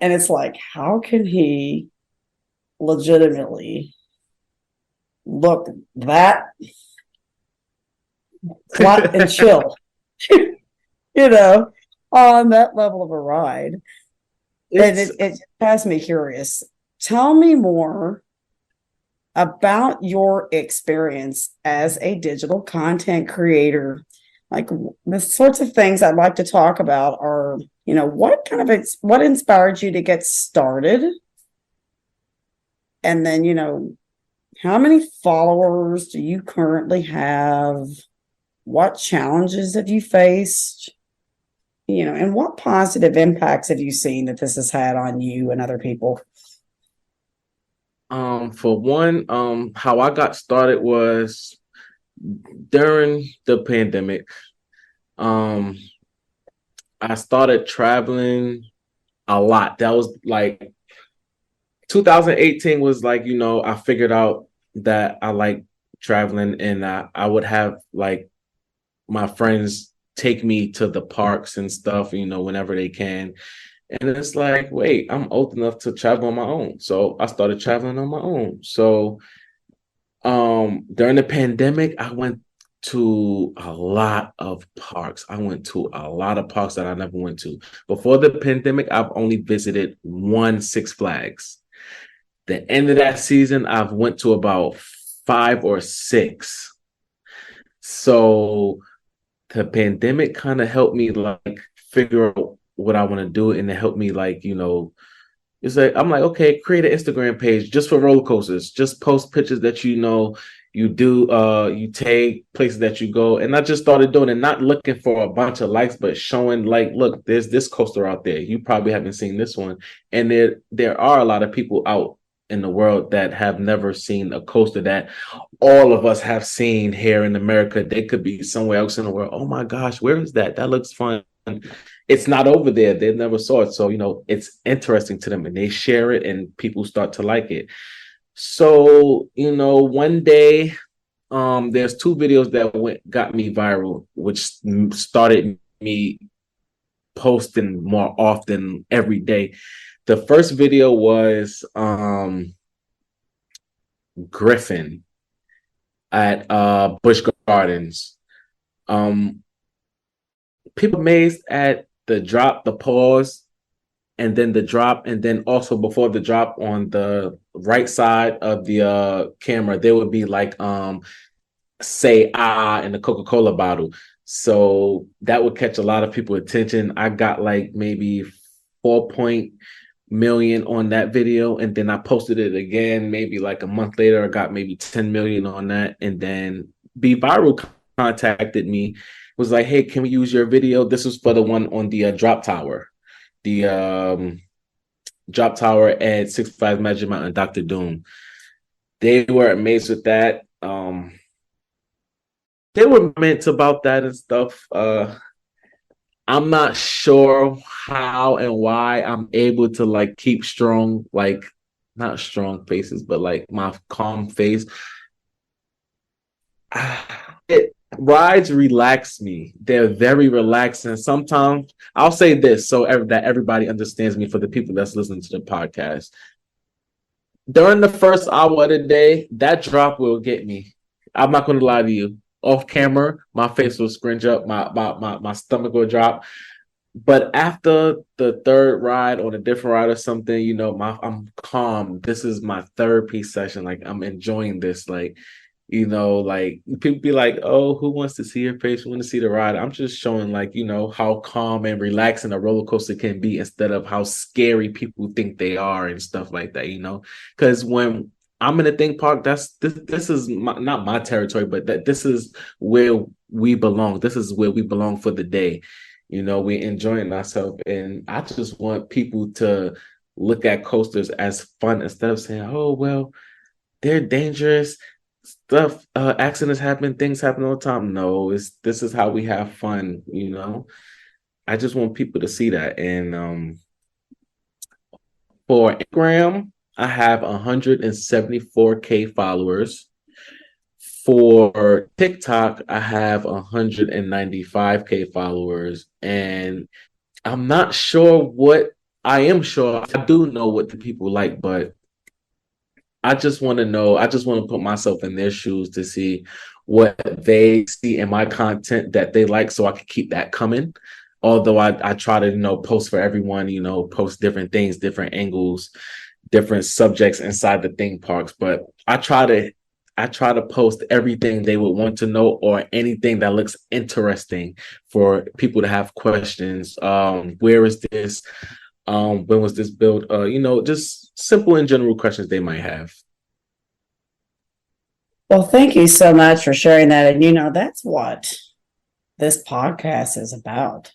And it's like, how can he legitimately look that flat and chill, on that level of a ride? And it has me curious. Tell me more about your experience as a digital content creator. Like the sorts of things I'd like to talk about are, what inspired you to get started? And then, how many followers do you currently have? What challenges have you faced? And what positive impacts have you seen that this has had on you and other people?
For one, how I got started was during the pandemic. I started traveling a lot. That was like 2018 was like, I figured out that I like traveling, and I would have like my friends take me to the parks and stuff, whenever they can. And it's like, wait, I'm old enough to travel on my own. So I started traveling on my own. So during the pandemic, I went to a lot of parks. I went to a lot of parks that I never went to. Before the pandemic, I've only visited one Six Flags. The end of that season, I've went to about 5 or 6. So the pandemic kind of helped me like figure out what I want to do, and it helped me like, it's like I'm like, okay, create an Instagram page just for roller coasters. Just post pictures that you do, you take places that you go. And I just started doing it, not looking for a bunch of likes, but showing like, look, there's this coaster out there. You probably haven't seen this one. And there are a lot of people out in the world that have never seen a coaster that all of us have seen here in America. They could be somewhere else in the world. Oh my gosh, where is that? That looks fun. It's not over there. They never saw it. So, it's interesting to them, and they share it, and people start to like it. So, one day, there's 2 videos that got me viral, which started me posting more often every day. The first video was Griffin at Busch Gardens. People amazed at the drop, the pause, and then the drop, and then also before the drop on the right side of the camera, there would be like say ah in the Coca-Cola bottle. So that would catch a lot of people's attention. I got like maybe 4.1 million on that video, and then I posted it again maybe like a month later. I got maybe 10 million on that, and then Be Viral contacted me, was like, hey, can we use your video? This was for the one on the drop tower, the drop tower at 65 Magic Mountain, Dr. Doom. They were amazed with that. They were meant about that and stuff. I'm not sure how and why I'm able to like keep strong, like not strong faces, but like my calm face. Rides relax me. They're very relaxing. Sometimes I'll say this so that everybody understands me, for the people that's listening to the podcast. During the first hour of the day, that drop will get me. I'm not going to lie to you. Off camera, my face will scrunch up, my stomach will drop. But after the third ride or a different ride or something, you know, I'm calm. This is my therapy session. Like, I'm enjoying this. Like, you know, like people be like, oh, who wants to see your face? Who want to see the ride? I'm just showing, like, you know, how calm and relaxing a roller coaster can be, instead of how scary people think they are and stuff like that, you know? Because when I'm in a theme park, this is not my territory, but this is where we belong. This is where we belong for the day. You know, we're enjoying ourselves. And I just want people to look at coasters as fun, instead of saying, oh, well, they're dangerous. Stuff, accidents happen, things happen all the time. No, this is how we have fun, you know. I just want people to see that. And for Instagram, I have 174K followers. For TikTok, I have 195K followers. And I'm not sure what I am sure. I do know what the people like, but I just want to know. I just want to put myself in their shoes to see what they see in my content that they like, so I can keep that coming. Although I try to, you know, post for everyone, you know, post different things, different angles, different subjects inside the theme parks. But I try to post everything they would want to know, or anything that looks interesting for people to have questions. Where is this? When was this built? You know, just simple and general questions they might have.
Well, thank you so much for sharing that. And, you know, that's what this podcast is about,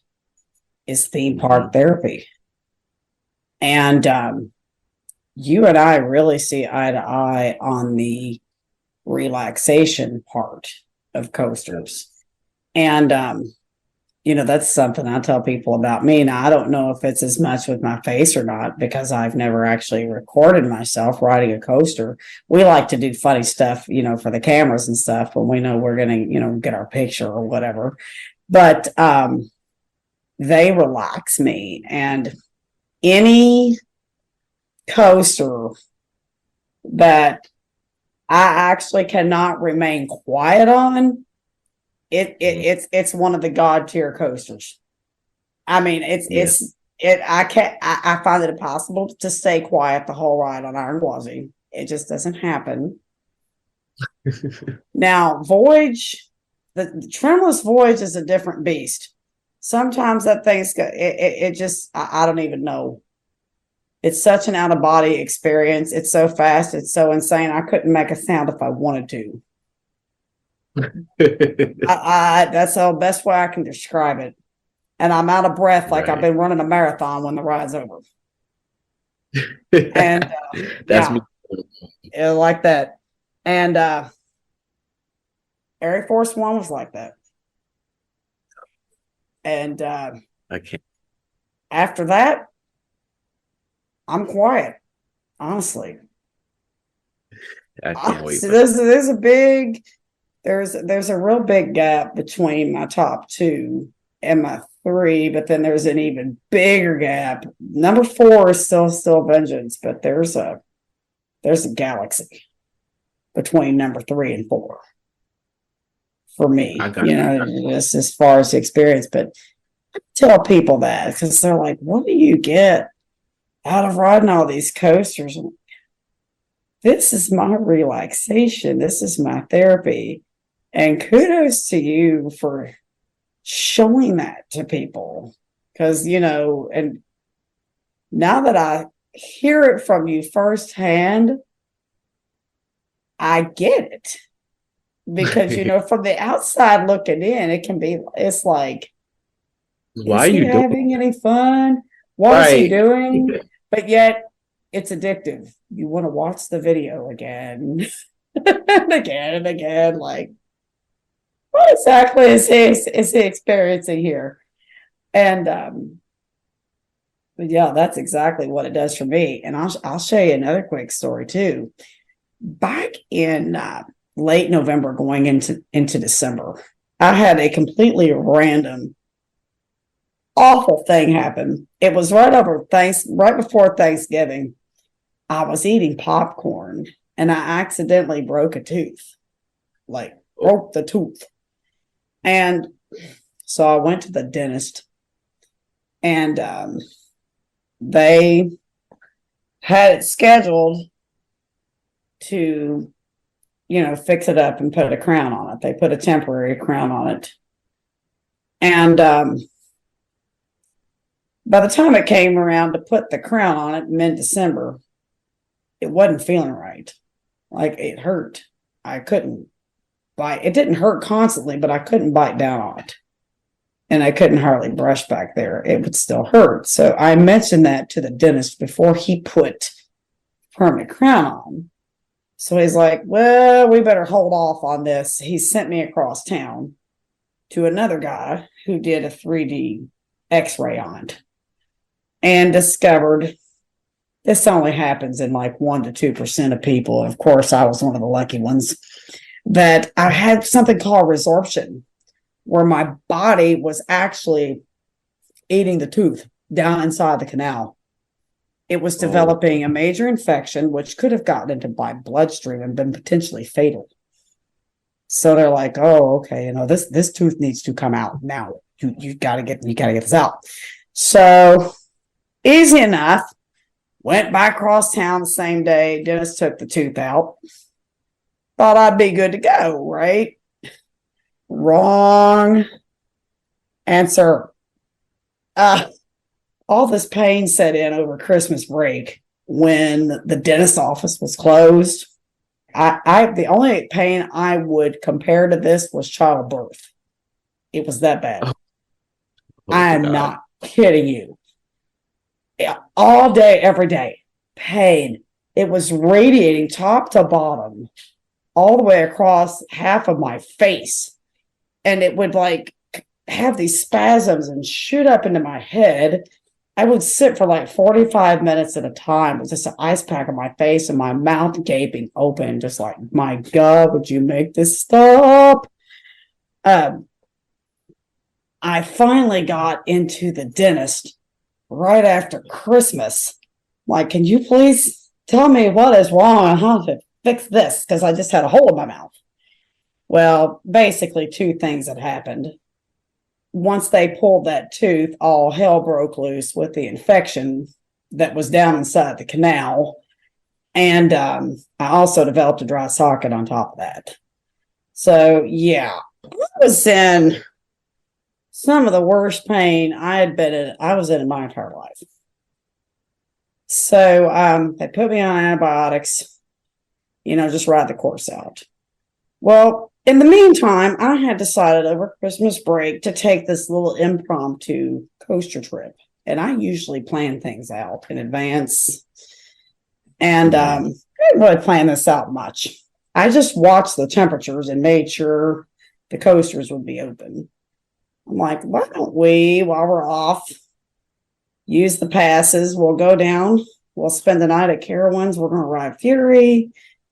is theme park therapy. And you and I really see eye to eye on the relaxation part of coasters. And, you know, that's something I tell people about me. Now, I don't know if it's as much with my face or not, because I've never actually recorded myself riding a coaster. We like to do funny stuff, you know, for the cameras and stuff when we know we're going to, you know, get our picture or whatever. But they relax me. And any coaster that I actually cannot remain quiet on, it's one of the god tier coasters. I mean, I find it impossible to stay quiet the whole ride on Iron Gwazi. It just doesn't happen. Now, Voyage, the Tremorless Voyage is a different beast. Sometimes that thing's it just I don't even know. It's such an out of body experience. It's so fast. It's so insane. I couldn't make a sound if I wanted to. That's the best way I can describe it. And I'm out of breath, like I've been running a marathon when the ride's over. And that's me. Yeah, like that. And Air Force One was like that. And I can't. After that, I'm quiet, honestly.
I can't wait.
So there's a big. There's a real big gap between my top two and my three, but then there's an even bigger gap. Number 4 is still Vengeance, but there's a galaxy between number 3 and 4 for me. You know, just as far as the experience. But I tell people that because they're like, "What do you get out of riding all these coasters?" This is my relaxation. This is my therapy. And kudos to you for showing that to people. Because, you know, and now that I hear it from you firsthand, I get it. Because, from the outside looking in, it's like,
why
is
are
he
you doing
having any fun? What is he
right?
doing? But yet it's addictive. You want to watch the video again and again and again. Like, what exactly is he experiencing here? And but yeah, that's exactly what it does for me. And I'll show you another quick story too. Back in late November, going into December, I had a completely random, awful thing happen. It was right before Thanksgiving. I was eating popcorn and I accidentally broke a tooth, like broke the tooth. And so I went to the dentist, and they had it scheduled to, fix it up and put a crown on it. They put a temporary crown on it. And by the time it came around to put the crown on it mid-December, it wasn't feeling right. Like, it hurt. I couldn't bite. It didn't hurt constantly, but I couldn't bite down on it. And I couldn't hardly brush back there. It would still hurt. So I mentioned that to the dentist before he put permanent crown on. So he's like, well, we better hold off on this. He sent me across town to another guy who did a 3D x-ray on it and discovered this only happens in like 1% to 2% of people. Of course, I was one of the lucky ones, that I had something called resorption, where my body was actually eating the tooth down inside the canal. It was developing a major infection, which could have gotten into my bloodstream and been potentially fatal. So they're like, oh, okay, this tooth needs to come out now. You gotta get this out. So easy enough. Went back across town the same day. Dentist took the tooth out. Thought I'd be good to go, right? Wrong answer. All this pain set in over Christmas break when the dentist office was closed. The only pain I would compare to this was childbirth. It was that bad. I am not kidding you. All day, every day, pain. It was radiating top to bottom, all the way across half of my face. And it would like have these spasms and shoot up into my head. I would sit for like 45 minutes at a time with just an ice pack on my face and my mouth gaping open, just like, my God, would you make this stop? I finally got into the dentist right after Christmas. Like, can you please tell me what is wrong and how to fix this? Because I just had a hole in my mouth. Well, basically two things had happened. Once they pulled that tooth, all hell broke loose with the infection that was down inside the canal. And I also developed a dry socket on top of that. So, yeah, I was in some of the worst pain I was in my entire life. So they put me on antibiotics, just ride the course out. Well, in the meantime, I had decided over Christmas break to take this little impromptu coaster trip. And I usually plan things out in advance. And I didn't really plan this out much. I just watched the temperatures and made sure the coasters would be open. I'm like, why don't we, while we're off, use the passes? We'll go down. We'll spend the night at Carowinds. We're going to ride Fury.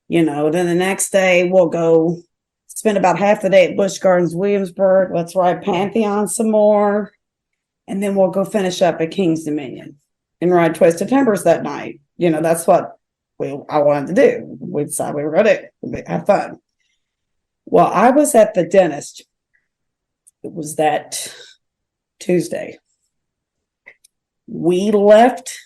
Then the next day we'll go spend about half the day at Busch Gardens, Williamsburg. Let's ride Pantheon some more. And then we'll go finish up at King's Dominion and ride Twisted Timbers that night. That's what I wanted to do. We decided we were going to have fun. Well, I was at the dentist. It was that Tuesday. We left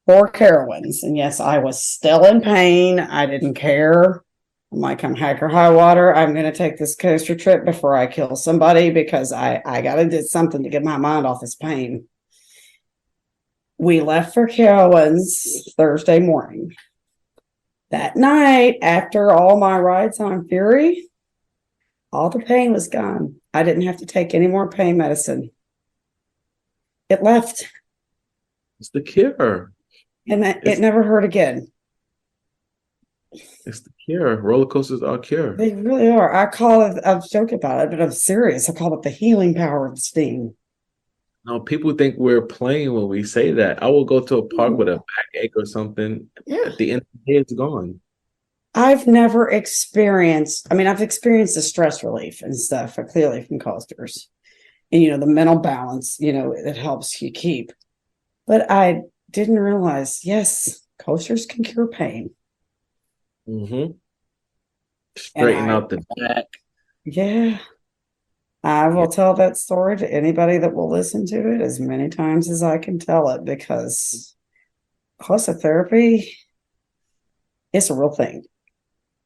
for Carowinds. And yes, I was still in pain. I didn't care. I'm like, I'm heck or high water. I'm going to take this coaster trip before I kill somebody because I got to do something to get my mind off this pain. We left for Cowan's Thursday morning. That night, after all my rides on Fury, all the pain was gone. I didn't have to take any more pain medicine. It left.
It's the cure.
And it never hurt again.
It's the cure. Roller coasters are a cure.
They really are. I'm joking about it, but I'm serious. I call it the healing power of steam.
No, people think we're playing when we say that. I will go to a park with a backache or something.
Yeah.
At the end of the day, it's gone.
I've never experienced, I've experienced the stress relief and stuff, clearly from coasters. And, the mental balance, it helps you keep. But I didn't realize, yes, coasters can cure pain.
Mm-hmm. Straighten out the back.
Yeah. I will tell that story to anybody that will listen to it as many times as I can tell it, because coastal therapy is a real thing.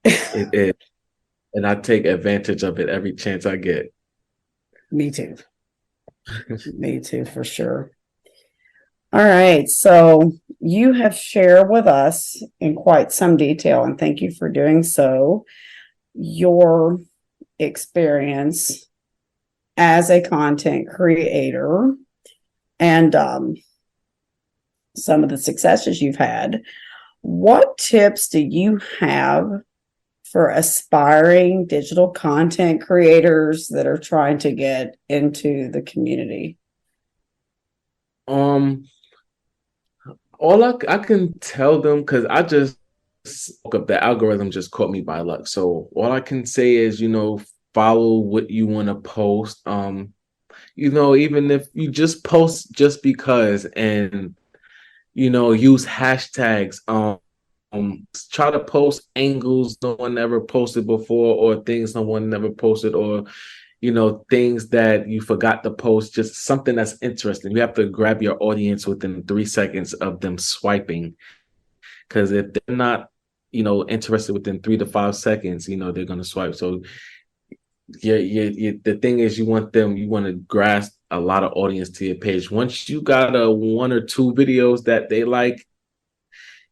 It is. And I take advantage of it every chance I get.
Me too. Me too, for sure. All right. So you have shared with us in quite some detail, and thank you for doing so, your experience as a content creator and some of the successes you've had. What tips do you have for aspiring digital content creators that are trying to get into the community?
All I can tell them, because I just woke up, the algorithm just caught me by luck. So all I can say is, follow what you want to post. Even if you just post just because, and use hashtags. Try to post angles no one ever posted before, or things no one never posted, or things that you forgot to post, just something that's interesting. You have to grab your audience within 3 seconds of them swiping, because if they're not interested within 3 to 5 seconds, they're going to swipe. So the thing is, you want to grasp a lot of audience to your page. Once you got 1 or 2 videos that they like,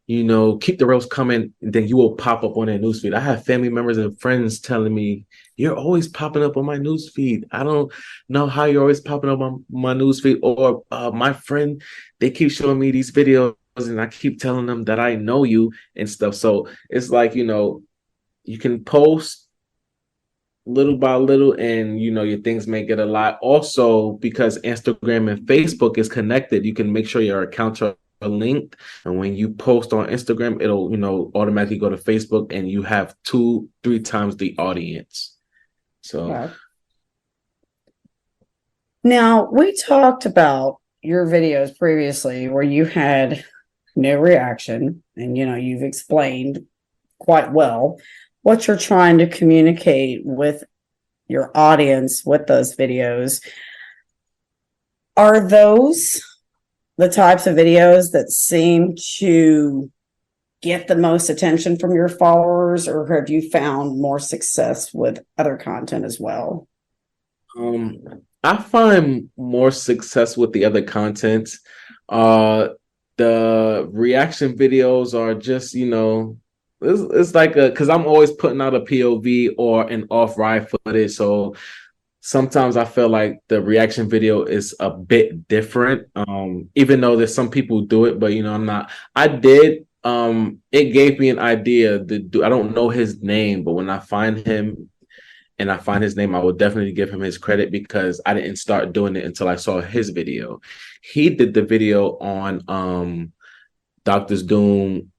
keep the reels coming, and then you will pop up on their newsfeed. I have family members and friends telling me, "You're always popping up on my newsfeed. I don't know how you're always popping up on my newsfeed." Or my friend, they keep showing me these videos, and I keep telling them that I know you and stuff. So it's like, you can post little by little, and your things may get a lot. Also, because Instagram and Facebook is connected, you can make sure your accounts are linked, and when you post on Instagram, it'll automatically go to Facebook, and you have 2-3 times the audience. So
okay. Now, we talked about your videos previously where you had no reaction, and you've explained quite well what you're trying to communicate with your audience with those videos. Are those the types of videos that seem to get the most attention from your followers, or have you found more success with other content as well?
I find more success with the other content. The reaction videos are just, it's like because I'm always putting out a POV or an off-ride footage. So sometimes I feel like the reaction video is a bit different. Even though there's some people who do it, but I'm not. I did. It gave me an idea to do. I don't know his name, but when I find him and I find his name, I will definitely give him his credit, because I didn't start doing it until I saw his video. He did the video on Doctor's Doom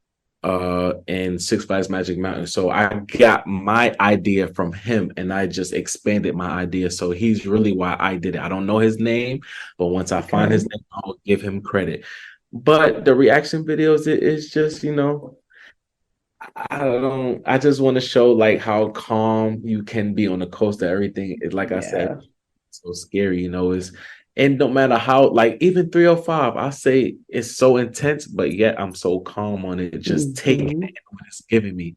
and Six Flags Magic Mountain. So I got my idea from him, and I just expanded my idea. So he's really why I did it. I don't know his name, but once I find his name, I'll give him credit. But the reaction videos, it is just, I just want to show like how calm you can be on the coast of everything. It's like I said, it's so scary, and no matter how, like even 305, I say it's so intense, but yet I'm so calm on it. Just taking in what it's giving me,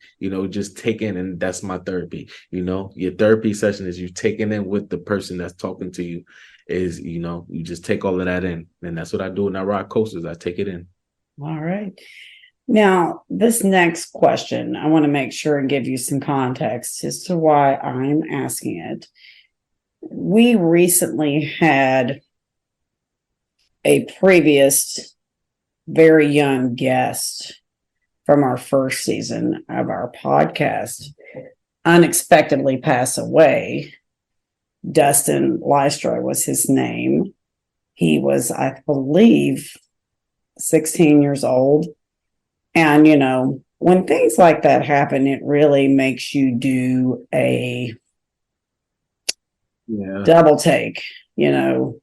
just taking, and that's my therapy. Your therapy session is you taking in what the person that's talking to you is, you just take all of that in. And that's what I do when I ride coasters. I take it in.
All right. Now, this next question, I want to make sure and give you some context as to why I'm asking it. We recently had a previous very young guest from our first season of our podcast unexpectedly pass away. Dustin Lystra was his name. He was, I believe, 16 years old. And, when things like that happen, it really makes you do a double take, on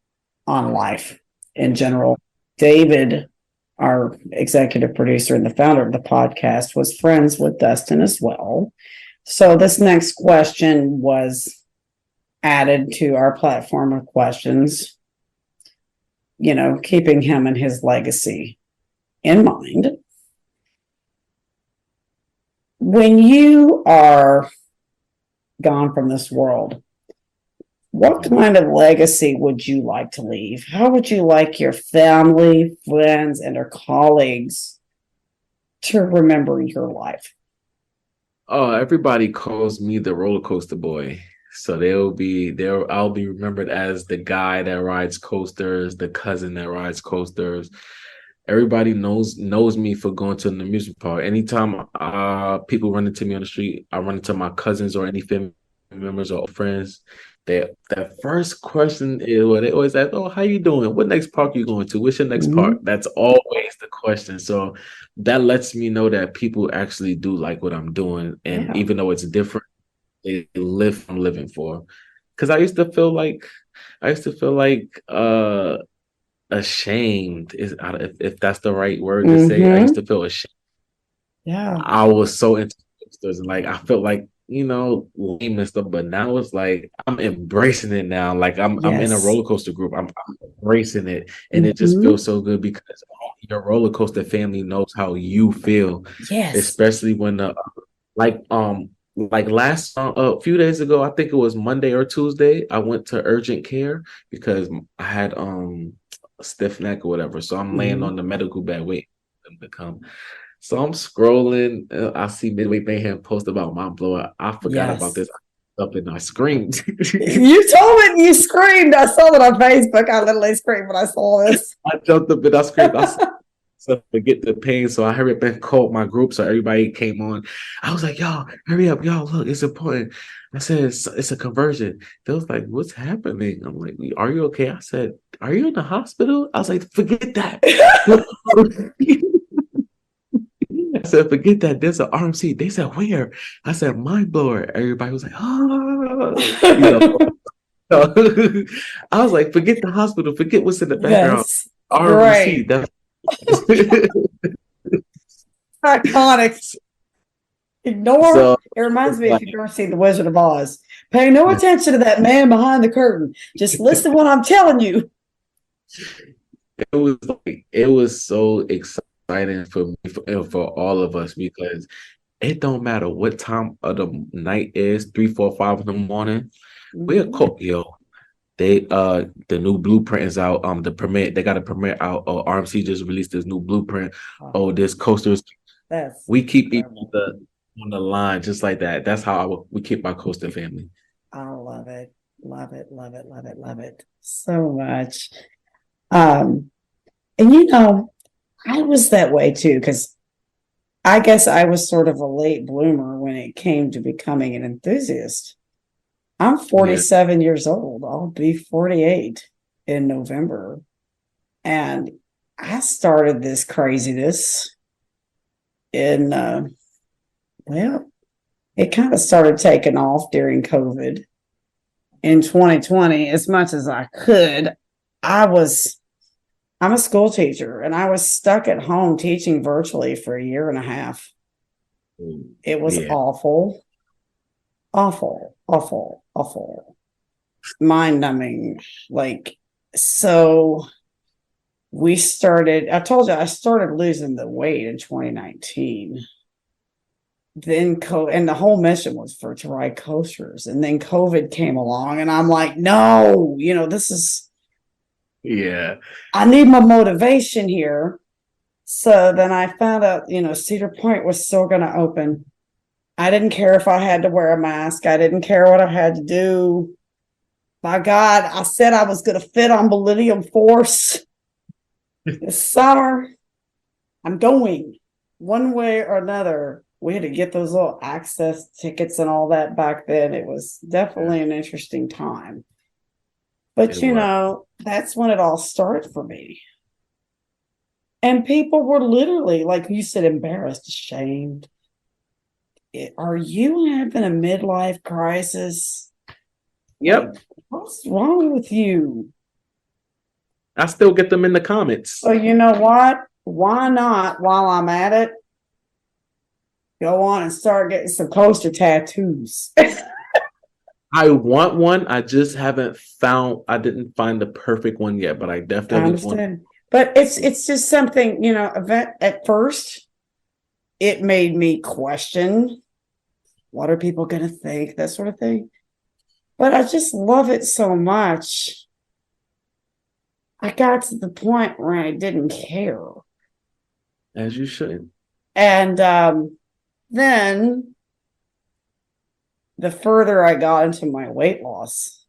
life in general. David, our executive producer and the founder of the podcast, was friends with Dustin as well. So this next question was added to our platform of questions, keeping him and his legacy in mind. When you are gone from this world, what kind of legacy would you like to leave? How would you like your family, friends, and your colleagues to remember your life?
Oh, everybody calls me the roller coaster boy. So I'll be remembered as the guy that rides coasters, the cousin that rides coasters. Everybody knows me for going to an amusement park. Anytime people run into me on the street, I run into my cousins or any family members or friends. That first question is what they always ask, "Oh, how you doing? What next park you going to? What's your next park?" That's always the question. So that lets me know that people actually do like what I'm doing. And even though it's different, they live I'm living for. Because I used to feel like ashamed, if that's the right word to say. I used to feel ashamed.
Yeah.
I was so into coasters, and I felt like, lame and stuff, but now it's like I'm embracing it now. Like I'm in a roller coaster group. I'm embracing it, and it just feels so good because your roller coaster family knows how you feel.
Yes.
Especially when last a few days ago, I think it was Monday or Tuesday, I went to urgent care because I had a stiff neck or whatever. So I'm laying on the medical bed waiting for them to come. So I'm scrolling. I see Midway Mayhem post about my blowout. I forgot about this. Up and I screamed.
You told me you screamed. I saw that on Facebook. I literally screamed when I saw this.
I jumped up and I screamed. So forget the pain. So I hurried up and called my group. So everybody came on. I was like, "Y'all, hurry up. Y'all, look, it's important." I said, it's a conversion. They was like, "What's happening?" I'm like, "Are you okay?" I said, "Are you in the hospital?" I was like, "Forget that." I said, "Forget that. There's an RMC." They said, "Where?" I said, "Mind blower." Everybody was like, "Oh." I was like, "Forget the hospital. Forget what's in the background."
Yes.
RMC. That's
iconic. Ignore. It reminds me if you've ever seen The Wizard of Oz. Pay no attention to that man behind the curtain. Just listen to what I'm telling you.
It was so exciting for me and for all of us because it don't matter what time of the night is, 3, 4, 5 in the morning. We're cool, yo. They the new blueprint is out. The premiere, they got a premiere out. RMC just released this new blueprint. This coasters. We keep people on the line just like that. That's how we keep our coaster family.
I love it. Love it. Love it. Love it. Love it so much. And I was that way too, because I guess I was sort of a late bloomer when it came to becoming an enthusiast. I'm 47 years old. I'll be 48 in November. And I started this craziness in, it kind of started taking off during COVID. In 2020, as much as I could, I'm a school teacher, and I was stuck at home teaching virtually for 1.5 years. It was awful. Awful. Mind numbing. So I told you I started losing the weight in 2019. Then and the whole mission was to ride coasters. And then COVID came along and I'm like, no, this is
Yeah.
I need my motivation here. So then I found out, Cedar Point was still going to open. I didn't care if I had to wear a mask. I didn't care what I had to do. My God, I said I was going to fit on Millennium Force this summer. I'm going one way or another. We had to get those little access tickets and all that back then. It was definitely an interesting time. But, that's when it all started for me. And people were literally, like you said, embarrassed, ashamed. Are you having a midlife crisis?
Yep.
Like, what's wrong with you?
I still get them in the comments.
So you know what? Why not, while I'm at it, go on and start getting some coaster tattoos?
I want one. I just I didn't find the perfect one yet, but I definitely want.
But it's just something, at first it made me question, what are people going to think, that sort of thing. But I just love it so much. I got to the point where I didn't care.
As you should.
And then the further I got into my weight loss,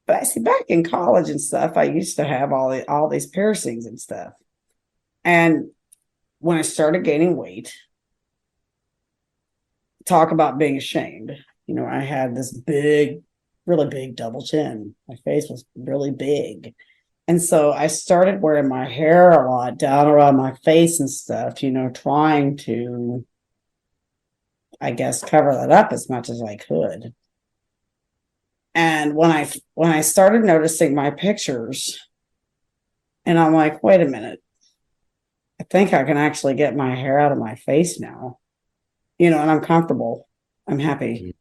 but I see back in college and stuff, I used to have all these piercings and stuff. And when I started gaining weight, talk about being ashamed. I had this really big double chin. My face was really big. And so I started wearing my hair a lot down around my face and stuff, trying to, I guess, cover that up as much as I could. And when I started noticing my pictures, and I'm like, wait a minute, I think I can actually get my hair out of my face now, and I'm comfortable. I'm happy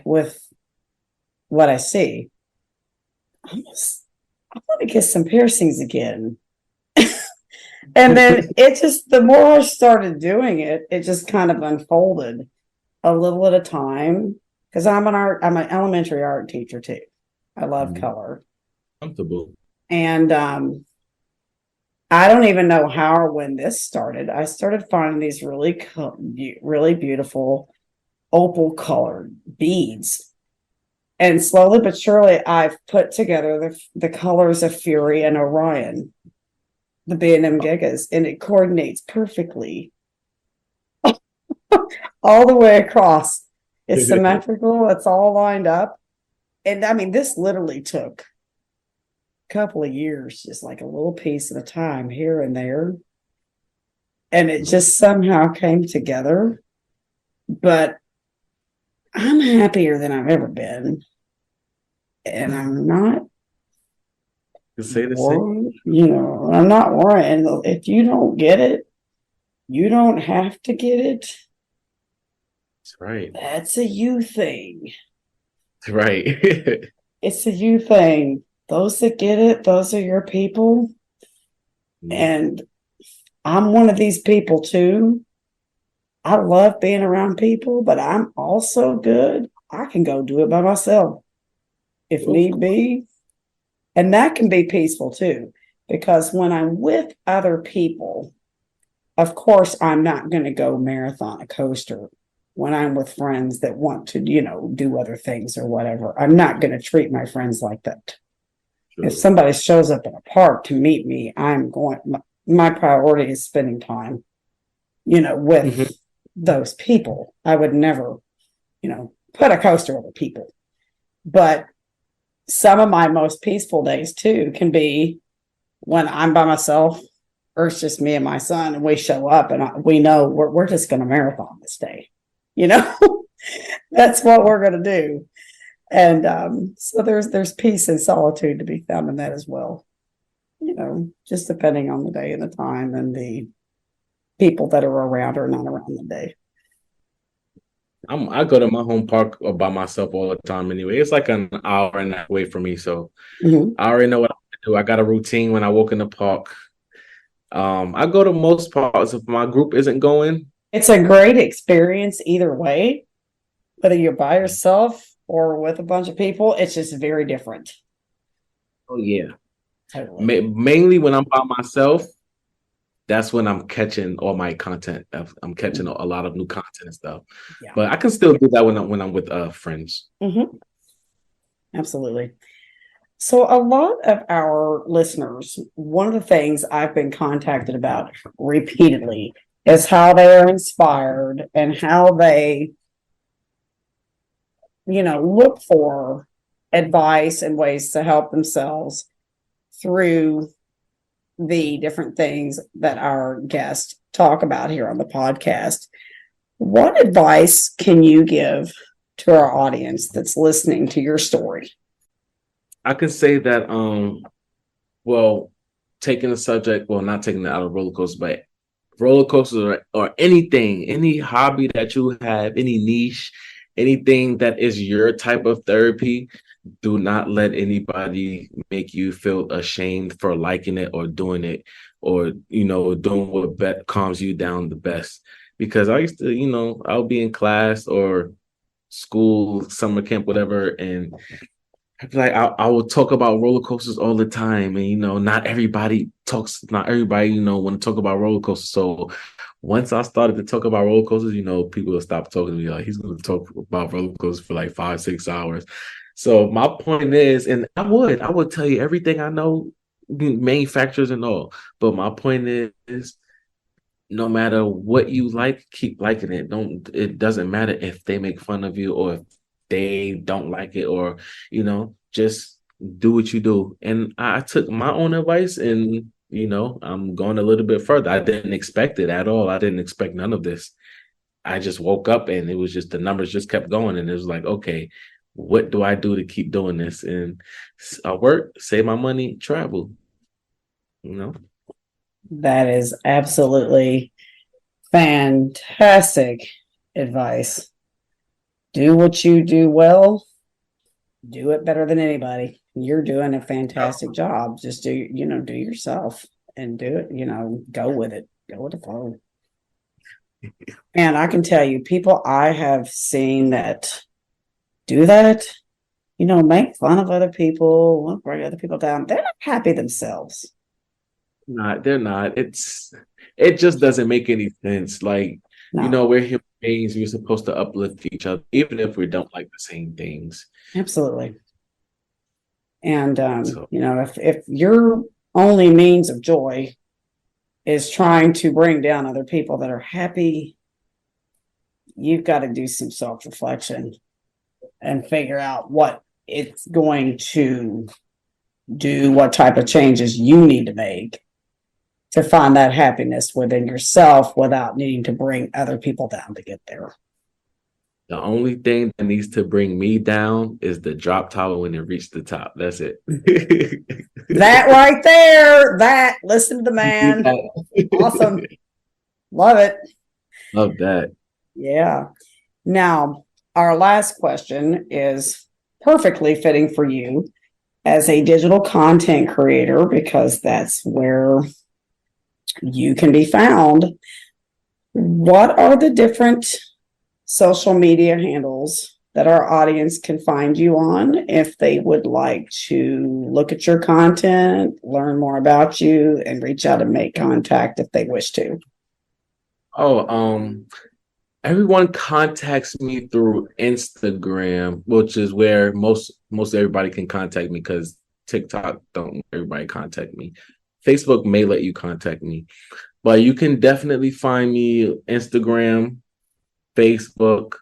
with what I see. I want to get some piercings again. And then the more I started doing it, it just kind of unfolded a little at a time. Because I'm an elementary art teacher too. I love color.
Comfortable.
And I don't even know how or when this started. I started finding these really, really beautiful opal colored beads. And slowly but surely, I've put together the colors of Fury and Orion, the B&M Gigas, and it coordinates perfectly all the way across. It's symmetrical. It's all lined up. And I mean, this literally took a couple of years, just like a little piece at a time here and there. And it just somehow came together. But I'm happier than I've ever been. And I'm not worried. I'm not worried. And if you don't get it, you don't have to get it.
That's right.
That's a you thing.
That's right.
It's a you thing. Those that get it, those are your people. And I'm one of these people too. I love being around people, but I'm also good. I can go do it by myself if need be. And that can be peaceful too, because when I'm with other people, of course, I'm not going to go marathon a coaster. When I'm with friends that want to, do other things or whatever, I'm not going to treat my friends like that. Sure. If somebody shows up in a park to meet me, my priority is spending time, with those people. I would never, put a coaster over people. But some of my most peaceful days too can be when I'm by myself, or it's just me and my son, and we show up and we know we're just going to marathon this day. That's what we're going to do. And so there's peace and solitude to be found in that as well. Just depending on the day and the time and the people that are around or not around the day.
I go to my home park by myself all the time anyway. It's like an hour and a half away from me. So I already know what I do. I got a routine when I walk in the park. I go to most parks if my group isn't going.
It's a great experience either way, whether you're by yourself or with a bunch of people. It's just very different.
Oh, yeah.
Totally.
Mainly when I'm by myself, that's when I'm catching all my content. I'm catching a lot of new content and stuff.
Yeah.
But I can still do that when I'm with friends.
Mm-hmm. Absolutely. So a lot of our listeners, one of the things I've been contacted about repeatedly is how they are inspired and how they, look for advice and ways to help themselves through the different things that our guests talk about here on the podcast. What advice can you give to our audience that's listening to your story?
I can say that, well, taking the subject, well, not taking it out of roller coasters, but roller coasters or anything, any hobby that you have, any niche, anything that is your type of therapy, do not let anybody make you feel ashamed for liking it or doing it, or, doing what calms you down the best. Because I used to, I'll be in class or school, summer camp, whatever, and I feel like I will talk about roller coasters all the time, and not everybody, want to talk about roller coasters. So once I started to talk about roller coasters, people will stop talking to me. Like, he's going to talk about roller coasters for like 5-6 hours. So my point is, and I would tell you everything I know, manufacturers and all. But my point is, no matter what you like, keep liking it. It doesn't matter if they make fun of you or if they don't like it, or just do what you do. And I took my own advice, and I'm going a little bit further. I didn't expect it at all. I didn't expect none of this. I just woke up and it was just, the numbers just kept going, and it was like, okay, what do I do to keep doing this? And I work, save my money, travel.
That is absolutely fantastic advice. Do what you do well. Do it better than anybody. You're doing a fantastic job. Just do yourself and do it, go with it. Go with the flow. And I can tell you, people I have seen that do that, make fun of other people, want to bring other people down. They're not happy themselves.
They're not. It just doesn't make any sense. Like,
No.
We're human beings. We're supposed to uplift each other, even if we don't like the same things.
Absolutely. And if your only means of joy is trying to bring down other people that are happy, you've got to do some self-reflection and figure out what it's going to do, what type of changes you need to make to find that happiness within yourself without needing to bring other people down to get there.
The only thing that needs to bring me down is the drop tower when it reached the top. That's it.
That right there. Listen to the man. Awesome. Love it.
Love that.
Yeah. Now, our last question is perfectly fitting for you as a digital content creator, because that's where you can be found. What are the different social media handles that our audience can find you on if they would like to look at your content, learn more about you, and reach out and make contact if they wish to?
Everyone contacts me through Instagram, which is where most everybody can contact me, because TikTok don't everybody contact me. Facebook may let you contact me, but you can definitely find me Instagram, Facebook,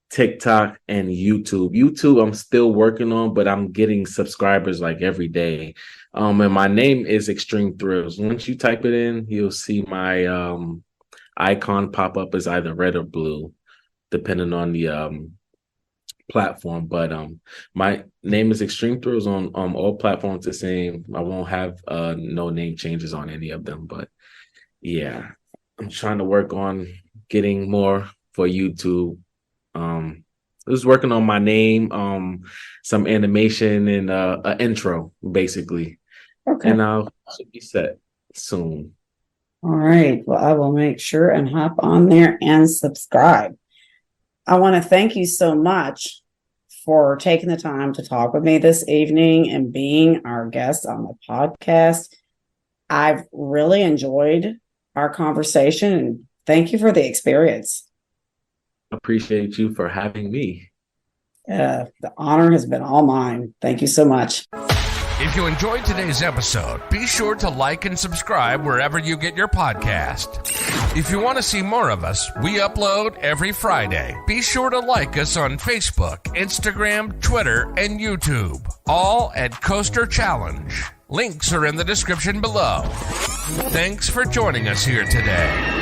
TikTok, and YouTube. YouTube I'm still working on, but I'm getting subscribers like every day. And my name is Extreme Thrills. Once you type it in, you'll see my icon pop up as either red or blue, depending on the platform. But my name is Extreme Thrills on all platforms the same. I won't have no name changes on any of them. But yeah, I'm trying to work on getting more for YouTube. I was working on my name, some animation, and an intro, basically.
Okay.
And I'll be set soon.
All right. Well, I will make sure and hop on there and subscribe. I want to thank you so much for taking the time to talk with me this evening and being our guest on the podcast. I've really enjoyed our conversation, and thank you for the experience.
Appreciate you for having me.
The honor has been all mine. Thank you so much.
If you enjoyed today's episode, be sure to like and subscribe wherever you get your podcast. If you want to see more of us, we upload every Friday. Be sure to like us on Facebook, Instagram, Twitter, and YouTube, all at Coaster Challenge. Links are in the description below. Thanks for joining us here today.